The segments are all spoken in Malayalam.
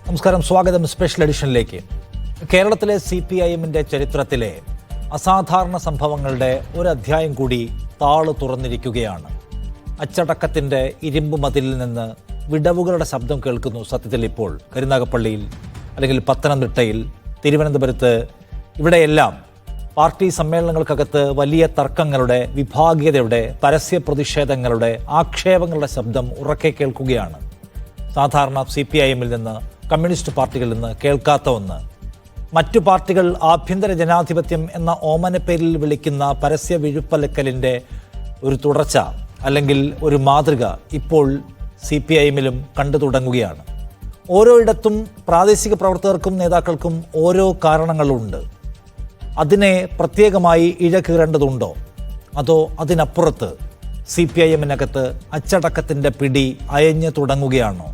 നമസ്കാരം, സ്വാഗതം സ്പെഷ്യൽ എഡിഷനിലേക്ക്. കേരളത്തിലെ CPIM-ന്റെ ചരിത്രത്തിലെ അസാധാരണ സംഭവങ്ങളുടെ ഒരു അധ്യായം കൂടി താള് തുറന്നിരിക്കുകയാണ്. അച്ചടക്കത്തിൻ്റെ ഇരുമ്പ് മതിലിൽ നിന്ന് വിടവുകളുടെ ശബ്ദം കേൾക്കുന്നു. സത്യത്തിൽ ഇപ്പോൾ കരുനാഗപ്പള്ളിയിൽ, അല്ലെങ്കിൽ പത്തനംതിട്ടയിൽ, തിരുവനന്തപുരത്ത്, ഇവിടെയെല്ലാം പാർട്ടി സമ്മേളനങ്ങൾക്കകത്ത് വലിയ തർക്കങ്ങളുടെ, വിഭാഗീയതയുടെ, പരസ്യ പ്രതിഷേധങ്ങളുടെ, ആക്ഷേപങ്ങളുടെ ശബ്ദം ഉറക്കെ കേൾക്കുകയാണ്. സാധാരണ CPIM-ൽ നിന്ന്, കമ്മ്യൂണിസ്റ്റ് പാർട്ടികളിൽ നിന്ന് കേൾക്കാത്ത ഒന്ന്. മറ്റു പാർട്ടികൾ ആഭ്യന്തര ജനാധിപത്യം എന്ന ഓമനപ്പേരിൽ വിളിക്കുന്ന പരസ്യ വിഴുപ്പലക്കലിൻ്റെ ഒരു തുടർച്ച, അല്ലെങ്കിൽ ഒരു മാതൃക ഇപ്പോൾ CPIM-ലും കണ്ടു തുടങ്ങുകയാണ്. ഓരോയിടത്തും പ്രാദേശിക പ്രവർത്തകർക്കും നേതാക്കൾക്കും ഓരോ കാരണങ്ങളുണ്ട്. അതിനെ പ്രത്യേകമായി ഇഴകീറേണ്ടതുണ്ടോ, അതോ അതിനപ്പുറത്ത് CPIM-നകത്ത് അച്ചടക്കത്തിൻ്റെ പിടി അയഞ്ഞു തുടങ്ങുകയാണോ?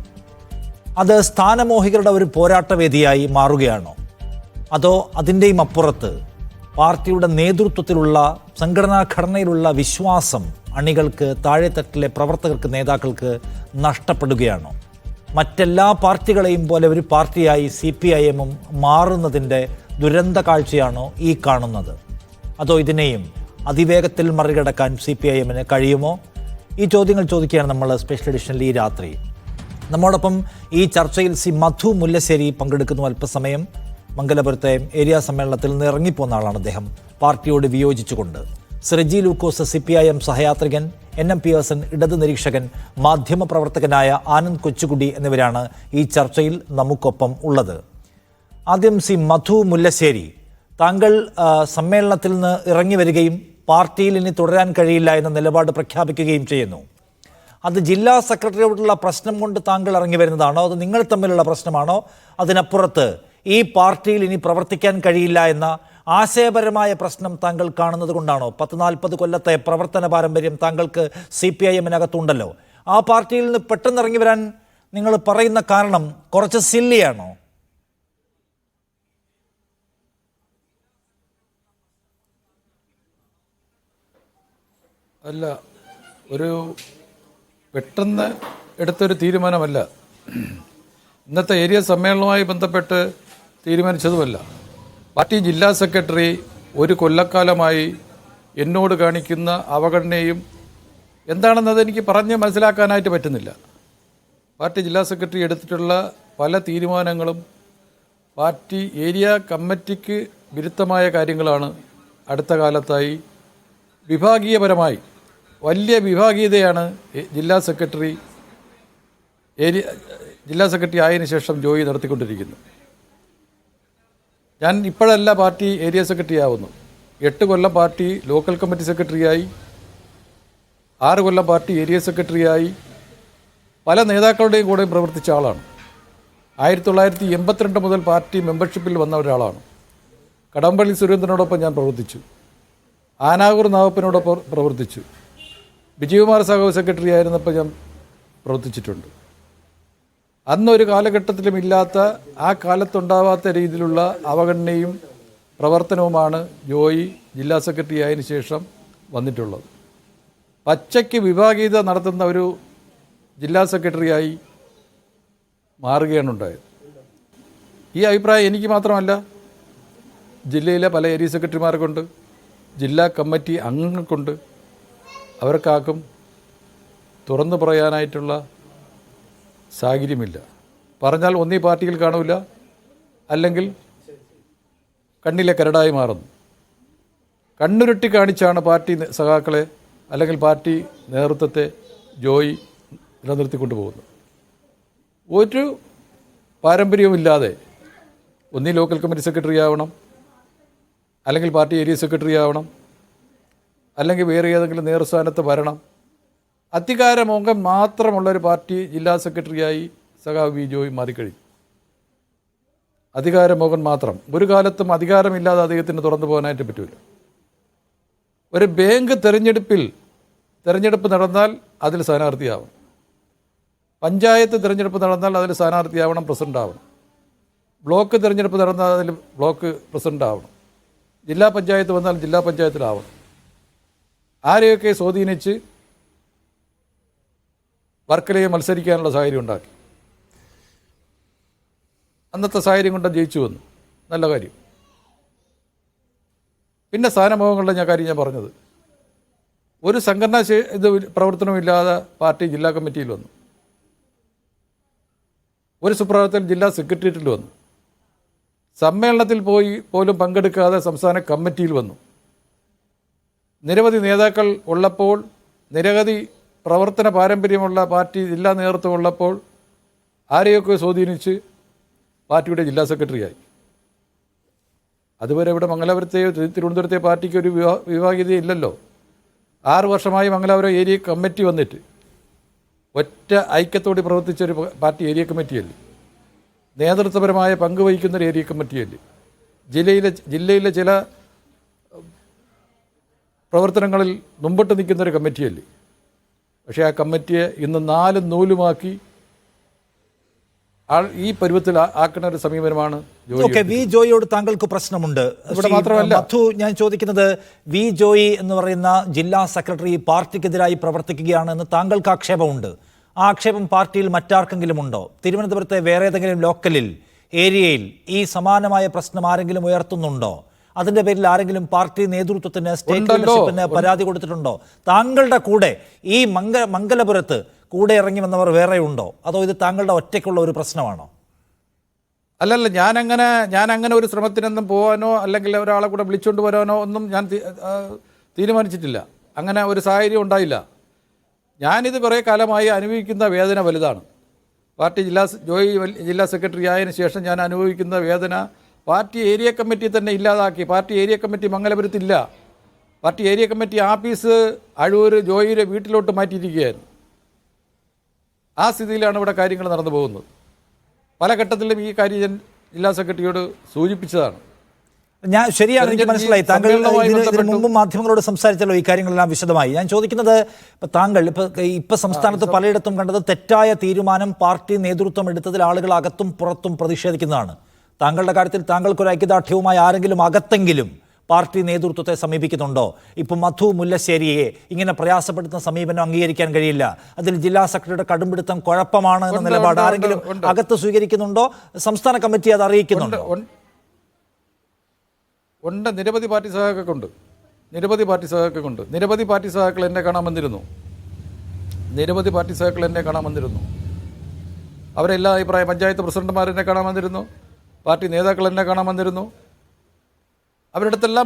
അത് സ്ഥാനമോഹികളുടെ ഒരു പോരാട്ടവേദിയായി മാറുകയാണോ? അതോ അതിൻ്റെയും അപ്പുറത്ത് പാർട്ടിയുടെ നേതൃത്വത്തിലുള്ള, സംഘടനാ ഘടനയിലുള്ള വിശ്വാസം അണികൾക്ക്, താഴെത്തട്ടിലെ പ്രവർത്തകർക്ക്, നേതാക്കൾക്ക് നഷ്ടപ്പെടുകയാണോ? മറ്റെല്ലാ പാർട്ടികളെയും പോലെ ഒരു പാർട്ടിയായി CPIM-ഉം മാറുന്നതിൻ്റെ ദുരന്ത കാഴ്ചയാണോ ഈ കാണുന്നത്? അതോ ഇതിനെയും അതിവേഗത്തിൽ മറികടക്കാൻ CPIM-ന് കഴിയുമോ? ഈ ചോദ്യങ്ങൾ ചോദിക്കുകയാണ് നമ്മൾ സ്പെഷ്യൽ എഡിഷനിൽ ഈ രാത്രി. നമ്മോടൊപ്പം ഈ ചർച്ചയിൽ മധു മുല്ലശ്ശേരി പങ്കെടുക്കുന്നു. അല്പസമയം മംഗലപുരത്തെ ഏരിയ സമ്മേളനത്തിൽ നിന്ന് ഇറങ്ങിപ്പോന്ന ആളാണ് അദ്ദേഹം, പാർട്ടിയോട് വിയോജിച്ചുകൊണ്ട്. റെജി ലൂക്കോസ് CPIM സഹയാത്രികൻ, NM പിയേഴ്സൺ ഇടത് നിരീക്ഷകൻ, മാധ്യമപ്രവർത്തകനായ ആനന്ദ് കൊച്ചുകുടി എന്നിവരാണ് ഈ ചർച്ചയിൽ നമുക്കൊപ്പം ഉള്ളത്. ആദ്യം മധു മുല്ലശ്ശേരി, താങ്കൾ സമ്മേളനത്തിൽ നിന്ന് ഇറങ്ങി വരികയും പാർട്ടിയിൽ ഇനി തുടരാൻ കഴിയില്ല എന്ന നിലപാട് പ്രഖ്യാപിക്കുകയും ചെയ്യുന്നു. അത് ജില്ലാ സെക്രട്ടറിയോടുള്ള പ്രശ്നം കൊണ്ട് താങ്കൾ ഇറങ്ങി വരുന്നതാണോ, അത് നിങ്ങൾ തമ്മിലുള്ള പ്രശ്നമാണോ? അതിനപ്പുറത്ത് ഈ പാർട്ടിയിൽ ഇനി പ്രവർത്തിക്കാൻ കഴിയില്ല എന്ന ആശയപരമായ പ്രശ്നം താങ്കൾ കാണുന്നത് കൊണ്ടാണോ? 40 കൊല്ലത്തെ പ്രവർത്തന പാരമ്പര്യം താങ്കൾക്ക് CPIM-നകത്തുണ്ടല്ലോ. ആ പാർട്ടിയിൽ നിന്ന് പെട്ടെന്ന് ഇറങ്ങി വരാൻ നിങ്ങൾ പറയുന്ന കാരണം കുറച്ച് സില്ലിയാണോ? അല്ല, ഒരു പെട്ടെന്ന് എടുത്തൊരു തീരുമാനമല്ല. ഇന്നത്തെ ഏരിയ സമ്മേളനവുമായി ബന്ധപ്പെട്ട് തീരുമാനിച്ചതുമല്ല. പാർട്ടി ജില്ലാ സെക്രട്ടറി ഒരു കൊല്ലക്കാലമായി എന്നോട് കാണിക്കുന്ന അവഗണനയും എന്താണെന്നത് എനിക്ക് പറഞ്ഞ് മനസ്സിലാക്കാനായിട്ട് പറ്റുന്നില്ല. പാർട്ടി ജില്ലാ സെക്രട്ടറി എടുത്തിട്ടുള്ള പല തീരുമാനങ്ങളും പാർട്ടി ഏരിയ കമ്മിറ്റിക്ക് വിരുദ്ധമായ കാര്യങ്ങളാണ്. അടുത്ത കാലത്തായി വിഭാഗീയപരമായി വലിയ വിഭാഗീയതയാണ് ജില്ലാ സെക്രട്ടറി ആയതിനു ശേഷം ജോയി നടത്തിക്കൊണ്ടിരിക്കുന്നു. ഞാൻ ഇപ്പോഴല്ല പാർട്ടി ഏരിയ സെക്രട്ടറി ആവുന്നു. 8 കൊല്ലം പാർട്ടി ലോക്കൽ കമ്മിറ്റി സെക്രട്ടറിയായി, 6 കൊല്ലം പാർട്ടി ഏരിയ സെക്രട്ടറിയായി, പല നേതാക്കളുടെയും കൂടെയും പ്രവർത്തിച്ച ആളാണ്. 1982 മുതൽ പാർട്ടി മെമ്പർഷിപ്പിൽ വന്ന ഒരാളാണ്. കടമ്പള്ളി സുരേന്ദ്രനോടൊപ്പം ഞാൻ പ്രവർത്തിച്ചു, ആനാവൂർ നാവപ്പനോടൊപ്പം പ്രവർത്തിച്ചു, വിജയകുമാർ സഹോ സെക്രട്ടറി ആയിരുന്നപ്പോൾ ഞാൻ പ്രവർത്തിച്ചിട്ടുണ്ട്. അന്നൊരു കാലഘട്ടത്തിലും ഇല്ലാത്ത, ആ കാലത്തുണ്ടാവാത്ത രീതിയിലുള്ള അവഗണനയും പ്രവർത്തനവുമാണ് ജോയി ജില്ലാ സെക്രട്ടറി ആയതിനു ശേഷം വന്നിട്ടുള്ളത്. പച്ചയ്ക്ക് വിഭാഗീയത നടത്തുന്ന ഒരു ജില്ലാ സെക്രട്ടറിയായി മാറുകയാണ് ഉണ്ടായത്. ഈ അഭിപ്രായം എനിക്ക് മാത്രമല്ല, ജില്ലയിലെ പല ഏരിയ സെക്രട്ടറിമാർക്കുണ്ട്, ജില്ലാ കമ്മിറ്റി അംഗങ്ങൾക്കുണ്ട്. അവർക്കാർക്കും തുറന്നു പറയാനായിട്ടുള്ള സാഹചര്യമില്ല. പറഞ്ഞാൽ ഒന്നീ പാർട്ടിയിൽ കാണില്ല, അല്ലെങ്കിൽ കണ്ണിലെ കരടായി മാറുന്നു. കണ്ണുരുട്ടി കാണിച്ചാണ് പാർട്ടി സഖാക്കളെ, അല്ലെങ്കിൽ പാർട്ടി നേതൃത്വത്തെ ജോയി നിലനിർത്തിക്കൊണ്ടു പോകുന്നത്. ഒരു പാരമ്പര്യവുമില്ലാതെ ഒന്നീ ലോക്കൽ കമ്മിറ്റി സെക്രട്ടറി ആവണം, അല്ലെങ്കിൽ പാർട്ടി ഏരിയ സെക്രട്ടറി ആവണം, അല്ലെങ്കിൽ വേറെ ഏതെങ്കിലും നേതൃസ്ഥാനത്ത് വരണം. അധികാരമോഹം മാത്രമുള്ളൊരു പാർട്ടി ജില്ലാ സെക്രട്ടറിയായി സഖാവ് വി ജോയി മാറിക്കഴിഞ്ഞു. അധികാരമോഹൻ മാത്രം. ഒരു കാലത്തും അധികാരമില്ലാതെ അദ്ദേഹത്തിന് തുറന്നു പോകാനായിട്ട് പറ്റില്ല. ഒരു ബാങ്ക് തെരഞ്ഞെടുപ്പ് നടന്നാൽ അതിൽ സ്ഥാനാർത്ഥിയാവണം, പഞ്ചായത്ത് തിരഞ്ഞെടുപ്പ് നടന്നാൽ അതിൽ സ്ഥാനാർത്ഥിയാവണം, പ്രസിഡന്റ് ആവണം, ബ്ലോക്ക് തിരഞ്ഞെടുപ്പ് നടന്നാൽ അതിൽ ബ്ലോക്ക് പ്രസിഡന്റ് ആവണം, ജില്ലാ പഞ്ചായത്ത് വന്നാൽ ജില്ലാ പഞ്ചായത്തിലാവണം. ആരെയൊക്കെ സ്വാധീനിച്ച് വർക്കലയെ മത്സരിക്കാനുള്ള സാഹചര്യം ഉണ്ടാക്കി. അന്നത്തെ സാഹചര്യം കൊണ്ട് ജയിച്ചു വന്നു, നല്ല കാര്യം. പിന്നെ സ്ഥാനമോഹങ്ങളുടെ കാര്യം ഞാൻ പറഞ്ഞത്, ഒരു സംഘടനാ ഇത് പ്രവർത്തനമില്ലാതെ പാർട്ടി ജില്ലാ കമ്മിറ്റിയിൽ വന്നു, ഒരു സുപ്രഭാതത്തിൽ ജില്ലാ സെക്രട്ടേറിയറ്റിൽ വന്നു, സമ്മേളനത്തിൽ പോലും പങ്കെടുക്കാതെ സംസ്ഥാന കമ്മിറ്റിയിൽ വന്നു. നിരവധി നേതാക്കൾ ഉള്ളപ്പോൾ, നിരവധി പ്രവർത്തന പാരമ്പര്യമുള്ള പാർട്ടി ജില്ലാ നേതൃത്വം ഉള്ളപ്പോൾ ആരെയൊക്കെ സ്വാധീനിച്ച് പാർട്ടിയുടെ ജില്ലാ സെക്രട്ടറിയായി. അതുവരെ ഇവിടെ മംഗലാപുരത്തെയോ തിരുവനന്തപുരത്തെ പാർട്ടിക്ക് ഒരു വിഭാഗീയതയില്ലല്ലോ. 6 വർഷമായി മംഗലാപുരം ഏരിയ കമ്മിറ്റി വന്നിട്ട് ഒറ്റ ഐക്യത്തോടെ പ്രവർത്തിച്ചൊരു പാർട്ടി ഏരിയ കമ്മിറ്റിയല്ലേ, നേതൃത്വപരമായ പങ്ക് വഹിക്കുന്നൊരു ഏരിയ കമ്മിറ്റിയല്ലേ, ജില്ലയിലെ ചില പ്രവർത്തനങ്ങളിൽ മുമ്പോട്ട് നിൽക്കുന്നൊരു കമ്മിറ്റിയല്ലേ. പക്ഷേ ആ കമ്മിറ്റിയെ ഇന്ന് 4 നൂലുമാക്കി ഈ പരുവത്തിൽ ആക്കുന്ന ഒരു സമീപനമാണ് വി ജോയിയോട് താങ്കൾക്ക് പ്രശ്നമുണ്ട്. ഇവിടെ മാത്രമല്ല, മധു, ഞാൻ ചോദിക്കുന്നത്, വി ജോയി എന്ന് പറയുന്ന ജില്ലാ സെക്രട്ടറി പാർട്ടിക്കെതിരായി പ്രവർത്തിക്കുകയാണ് എന്ന് താങ്കൾക്ക് ആക്ഷേപമുണ്ട്. ആ ആക്ഷേപം പാർട്ടിയിൽ മറ്റാർക്കെങ്കിലും ഉണ്ടോ? തിരുവനന്തപുരത്തെ വേറെ ഏതെങ്കിലും ലോക്കലിൽ, ഏരിയയിൽ ഈ സമാനമായ പ്രശ്നം ആരെങ്കിലും ഉയർത്തുന്നുണ്ടോ? അതിന്റെ പേരിൽ ആരെങ്കിലും പാർട്ടി നേതൃത്വത്തിന്, സ്റ്റേറ്റ് ലീഡർഷിപ്പിന് പരാതി കൊടുത്തിട്ടുണ്ടോ? താങ്കളുടെ കൂടെ ഈ മംഗലപുരത്ത് കൂടെ ഇറങ്ങി വന്നവർ വേറെ ഉണ്ടോ, അതോ ഇത് താങ്കളുടെ ഒറ്റയ്ക്കുള്ള ഒരു പ്രശ്നമാണോ? അല്ലല്ല, ഞാനങ്ങനെ ഒരു ശ്രമത്തിനൊന്നും പോകാനോ അല്ലെങ്കിൽ ഒരാളെ കൂടെ വിളിച്ചുകൊണ്ട് വരാനോ ഒന്നും ഞാൻ തീരുമാനിച്ചിട്ടില്ല. അങ്ങനെ ഒരു സാഹചര്യം ഉണ്ടായില്ല. ഞാനിത് കുറേ കാലമായി അനുഭവിക്കുന്ന വേദന വലുതാണ്. പാർട്ടി ജില്ലാ സെക്രട്ടറി ആയതിനു ശേഷം ഞാൻ അനുഭവിക്കുന്ന വേദന പാർട്ടി ഏരിയ കമ്മിറ്റി തന്നെ ഇല്ലാതാക്കി. പാർട്ടി ഏരിയ കമ്മിറ്റി മംഗലപുരത്തില്ല. Party area committee office Azhoor ജോയിയുടെ വീട്ടിലോട്ട് മാറ്റിയിരിക്കുകയായിരുന്നു. ആ സ്ഥിതിയിലാണ് ഇവിടെ കാര്യങ്ങൾ നടന്നു പോകുന്നത്. പല ഘട്ടത്തിലും ഈ കാര്യം ഞാൻ ജില്ലാ സെക്രട്ടറിയോട് സൂചിപ്പിച്ചതാണ്. ശരിയാണ്, എനിക്ക് മനസ്സിലായി. താങ്കൾ ഇതിന് മുമ്പ് മാധ്യമങ്ങളോട് സംസാരിച്ചല്ലോ ഈ കാര്യങ്ങളെല്ലാം വിശദമായി. ഞാൻ ചോദിക്കുന്നത്, താങ്കൾ ഇപ്പൊ സംസ്ഥാനത്ത് പലയിടത്തും കണ്ടത് തെറ്റായ തീരുമാനം പാർട്ടി നേതൃത്വം എടുത്തതിൽ ആളുകൾ അകത്തും പുറത്തും പ്രതിഷേധിക്കുന്നതാണ്. താങ്കളുടെ കാര്യത്തിൽ താങ്കൾക്കൊരു ഐക്യദാർഢ്യവുമായി ആരെങ്കിലും അകത്തെങ്കിലും പാർട്ടി നേതൃത്വത്തെ സമീപിക്കുന്നുണ്ടോ? ഇപ്പം മധു മുല്ലശ്ശേരിയെ ഇങ്ങനെ പ്രയാസപ്പെടുത്തുന്ന സമീപനം അംഗീകരിക്കാൻ കഴിയില്ല, അതിൽ ജില്ലാ സെക്രട്ടറിയുടെ കടുംപിടുത്തം കുഴപ്പമാണ് എന്ന നിലപാട് ആരെങ്കിലും അകത്ത് സ്വീകരിക്കുന്നുണ്ടോ? സംസ്ഥാന കമ്മിറ്റി അത് അറിയിക്കുന്നുണ്ടോ? ഉണ്ട്. നിരവധി പാർട്ടി സഹാക്കളുണ്ട്. നിരവധി പാർട്ടി സഹാക്കൾ എന്നെ കാണാൻ വന്നിരുന്നു. അവരെല്ലാ അഭിപ്രായം, പഞ്ചായത്ത് പ്രസിഡന്റുമാർ എന്നെ കാണാൻ വന്നിരുന്നു, പാർട്ടി നേതാക്കൾ എന്നെ കാണാൻ വന്നിരുന്നു. അവരുടെ അടുത്തെല്ലാം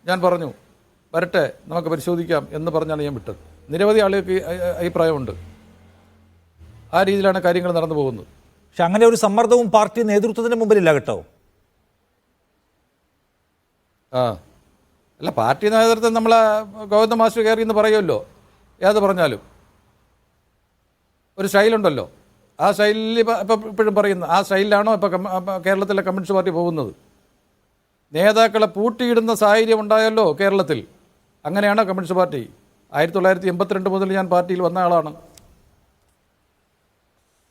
ഞാൻ പറഞ്ഞു വരട്ടെ, നമുക്ക് പരിശോധിക്കാം എന്ന് പറഞ്ഞാണ് ഞാൻ വിട്ടത്. നിരവധി ആളുകൾക്ക് അഭിപ്രായമുണ്ട്. ആ രീതിയിലാണ് കാര്യങ്ങൾ നടന്നു പോകുന്നത്. പക്ഷെ അങ്ങനെ ഒരു സമ്മർദ്ദവും പാർട്ടി നേതൃത്വത്തിന് മുമ്പിലില്ല കേട്ടോ. അല്ല, പാർട്ടി നേതൃത്വം നമ്മളെ ഗോവിന്ദ മാസ്റ്റർ കയറി എന്ന് പറയുമല്ലോ, ഏത് പറഞ്ഞാലും ഒരു സ്റ്റൈലുണ്ടല്ലോ. ആ സ്റ്റൈലിൽ ഇപ്പം ഇപ്പോഴും പറയുന്നു, ആ സ്റ്റൈലിലാണോ ഇപ്പം കേരളത്തിലെ കമ്മ്യൂണിസ്റ്റ് പാർട്ടി പോകുന്നത്? നേതാക്കളെ പൂട്ടിയിടുന്ന സാഹചര്യം ഉണ്ടായല്ലോ കേരളത്തിൽ. അങ്ങനെയാണോ കമ്മ്യൂണിസ്റ്റ് പാർട്ടി? 1982 മുതൽ ഞാൻ പാർട്ടിയിൽ വന്ന ആളാണ്.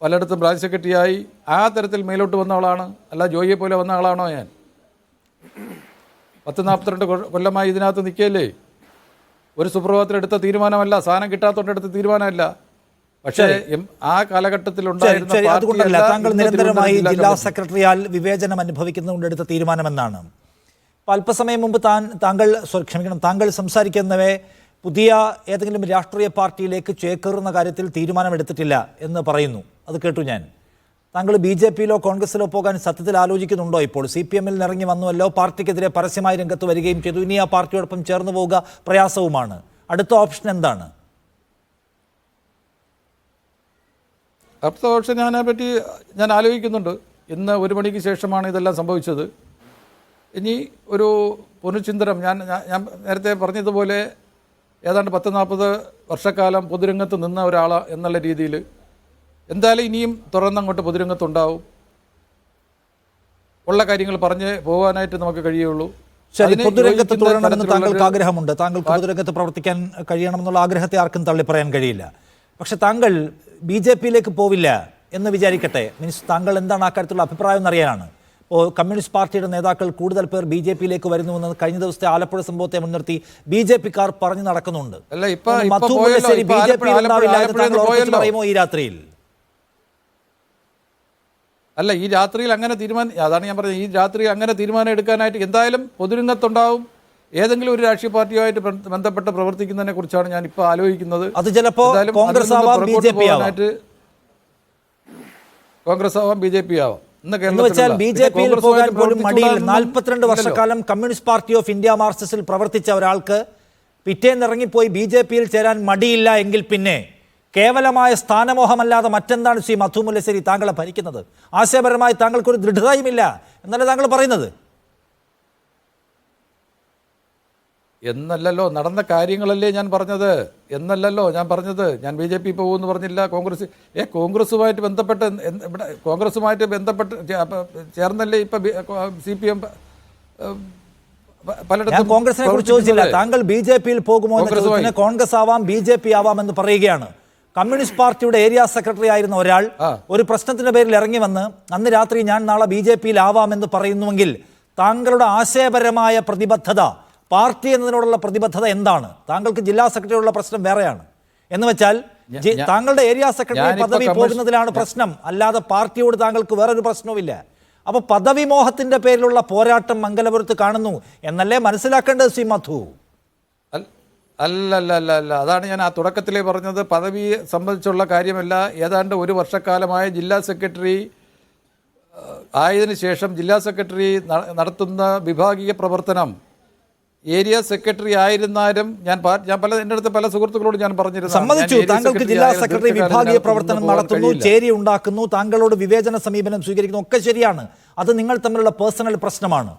പലയിടത്തും ബ്രാഞ്ച് സെക്രട്ടറിയായി ആ തരത്തിൽ മേലോട്ട് വന്ന ആളാണ്. അല്ല ജോയിയെ പോലെ വന്ന ആളാണോ ഞാൻ? 42 കൊല്ലമായി ഇതിനകത്ത് നിൽക്കുകയല്ലേ. ഒരു സുപ്രഭാതത്തിലെടുത്ത തീരുമാനമല്ല, സാധനം കിട്ടാത്തോണ്ടെടുത്ത തീരുമാനമല്ല. പക്ഷേ ആ കാലഘട്ടത്തിൽ അതുകൊണ്ടല്ല താങ്കൾ നിരന്തരമായി ജില്ലാ സെക്രട്ടറിയാൽ വിവേചനം അനുഭവിക്കുന്നതുകൊണ്ടെടുത്ത തീരുമാനമെന്നാണ്. അല്പസമയം മുമ്പ് താങ്കൾ സംസാരിക്കുന്നവേ പുതിയ ഏതെങ്കിലും രാഷ്ട്രീയ പാർട്ടിയിലേക്ക് ചേക്കേറുന്ന കാര്യത്തിൽ തീരുമാനമെടുത്തിട്ടില്ല എന്ന് പറയുന്നു. അത് കേട്ടു ഞാൻ. താങ്കൾ BJPയിലോ കോൺഗ്രസിലോ പോകാൻ സത്യത്തിൽ ആലോചിക്കുന്നുണ്ടോ? ഇപ്പോൾ CPMൽ ഇറങ്ങി വന്നുവല്ലോ, പാർട്ടിക്കെതിരെ പരസ്യമായി രംഗത്ത് വരികയും ചെയ്തു. ഇനി ആ പാർട്ടിയോടൊപ്പം ചേർന്ന് പോവുക പ്രയാസവുമാണ്. അടുത്ത ഓപ്ഷൻ എന്താണ്? അടുത്ത ഓപ്ഷൻ ഞാൻ ആലോചിക്കുന്നുണ്ട്. ഇന്ന് 1 മണിക്ക് ശേഷമാണ് ഇതെല്ലാം സംഭവിച്ചത്. ഇനി ഒരു പുനഃചിന്തനം, ഞാൻ നേരത്തെ പറഞ്ഞതുപോലെ ഏതാണ്ട് 10-40 വർഷക്കാലം പൊതുരംഗത്ത് നിന്ന ഒരാൾ എന്നുള്ള രീതിയിൽ എന്തായാലും ഇനിയും തുടർന്നങ്ങോട്ട് പൊതുരംഗത്തുണ്ടാവും. ഉള്ള കാര്യങ്ങൾ പറഞ്ഞ് പോകാനായിട്ട് നമുക്ക് കഴിയുള്ളൂ. പൊതുരംഗത്ത് തുടരണമെന്ന് താങ്കൾക്ക് ആഗ്രഹമുണ്ട്. താങ്കൾക്ക് പൊതുരംഗത്ത് പ്രവർത്തിക്കാൻ കഴിയണമെന്നുള്ള ആഗ്രഹത്തെ ആർക്കും തള്ളിപ്പറയാൻ കഴിയില്ല. പക്ഷെ താങ്കൾ BJPയിലേക്ക് പോവില്ല എന്ന് വിചാരിക്കട്ടെ. മീൻസ് താങ്കൾ എന്താണ് ആ കാര്യത്തിലുള്ള അഭിപ്രായം എന്നറിയാനാണ്. ഇപ്പോൾ കമ്മ്യൂണിസ്റ്റ് പാർട്ടിയുടെ നേതാക്കൾ കൂടുതൽ പേർ BJPയിലേക്ക് വരുന്നുവെന്ന് കഴിഞ്ഞ ദിവസത്തെ ആലപ്പുഴ സംഭവത്തെ മുൻനിർത്തി BJPക്കാർ പറഞ്ഞു നടക്കുന്നുണ്ട്. പറയുമോ ഈ രാത്രിയിൽ? അല്ല, ഈ രാത്രിയിൽ അങ്ങനെ അതാണ് ഞാൻ പറഞ്ഞത്, ഈ രാത്രിയിൽ അങ്ങനെ തീരുമാനം എടുക്കാനായിട്ട് എന്തായാലും പൊതുരംഗത്തുണ്ടാവും ഏതെങ്കിലും ഒരു രാഷ്ട്രീയ പാർട്ടിയുമായിട്ട് ബന്ധപ്പെട്ട് പ്രവർത്തിക്കുന്നതിനെ കുറിച്ചാണ് ഞാൻ ഇപ്പോൾ ആലോചിക്കുന്നത്. അത് ചിലപ്പോ കോൺഗ്രസ് ആവാം, BJP ആവാം. കോൺഗ്രസ് ആവാം, BJP ആവാം. എന്ന് വെച്ചാൽ BJP-യിൽ പോകാൻ പോലും മടിയിൽ 42 വർഷക്കാലം കമ്മ്യൂണിസ്റ്റ് പാർട്ടി ഓഫ് ഇന്ത്യ മാർക്സിസ്റ്റിൽ പ്രവർത്തിച്ച ഒരാൾക്ക് പിറ്റേന്ന് ഇറങ്ങിപ്പോയി BJP-യിൽ ചേരാൻ മടിയില്ല എങ്കിൽ പിന്നെ കേവലമായ സ്ഥാനമോഹമല്ലാതെ മറ്റെന്താണ് ശ്രീ മധു മുല്ലശ്ശേരി താങ്കളെ ഭരിക്കുന്നത്? ആശയപരമായി താങ്കൾക്കൊരു ദൃഢതയുമില്ല എന്നല്ലേ താങ്കൾ പറയുന്നത്? എന്നല്ലല്ലോ, നടന്ന കാര്യങ്ങളല്ലേ ഞാൻ പറഞ്ഞത്. ഞാൻ BJP പോകുമെന്ന് പറഞ്ഞില്ല. കോൺഗ്രസുമായിട്ട് ബന്ധപ്പെട്ട് ഇവിടെ കോൺഗ്രസുമായിട്ട് ബന്ധപ്പെട്ട് ചേർന്നല്ലേ ഇപ്പം CPM ഞാൻ കോൺഗ്രസിനെ കുറിച്ച് ചോദിച്ചില്ല. താങ്കൾ BJP-യിൽ പോകുമോ എന്ന് ചോദിച്ചതിന് കോൺഗ്രസ് ആവാം, BJP ആവാം എന്ന് പറയുകയാണ്. കമ്മ്യൂണിസ്റ്റ് പാർട്ടിയുടെ ഏരിയ സെക്രട്ടറി ആയിരുന്ന ഒരാൾ ഒരു പ്രശ്നത്തിന്റെ പേരിൽ ഇറങ്ങി വന്ന് അന്ന് രാത്രി ഞാൻ നാളെ BJP-യിൽ ആവാമെന്ന് പറയുന്നുവെങ്കിൽ താങ്കളുടെ ആശയപരമായ പ്രതിബദ്ധത, പാർട്ടി എന്നതിനോടുള്ള പ്രതിബദ്ധത എന്താണ്? താങ്കൾക്ക് ജില്ലാ സെക്രട്ടറിയുള്ള പ്രശ്നം വേറെയാണ് എന്ന് വെച്ചാൽ താങ്കളുടെ ഏരിയ സെക്രട്ടറി പദവി പോകുന്നതിലാണ് പ്രശ്നം, അല്ലാതെ പാർട്ടിയോട് താങ്കൾക്ക് വേറൊരു പ്രശ്നവുമില്ല. അപ്പൊ പദവി മോഹത്തിന്റെ പേരിലുള്ള പോരാട്ടം മംഗലപുരത്ത് കാണുന്നു എന്നല്ലേ മനസ്സിലാക്കേണ്ടത് ശ്രീ മധു? അല്ല, അതാണ് ഞാൻ ആ തുടക്കത്തിലേ പറഞ്ഞത്. പദവിയെ സംബന്ധിച്ചുള്ള കാര്യമല്ല. ഏതാണ്ട് ഒരു വർഷക്കാലമായ ജില്ലാ സെക്രട്ടറി ആയതിനു ശേഷം ജില്ലാ സെക്രട്ടറി നടത്തുന്ന വിഭാഗീയ പ്രവർത്തനം ഏരിയ സെക്രട്ടറി ആയിരുന്നാലും എൻ്റെ അടുത്ത് പല സുഹൃത്തുക്കളോട് ഞാൻ പറഞ്ഞിരുന്നു, സമ്മതിച്ചു. താങ്കൾക്ക് ജില്ലാ സെക്രട്ടറി വിഭാഗീയ പ്രവർത്തനം നടത്തുന്നു, ചേരി ഉണ്ടാക്കുന്നു, താങ്കളോട് വിവേചന സമീപനം സ്വീകരിക്കുന്നു, ഒക്കെ ശരിയാണ്. അത് നിങ്ങൾ തമ്മിലുള്ള പേഴ്സണൽ പ്രശ്നമാണ്.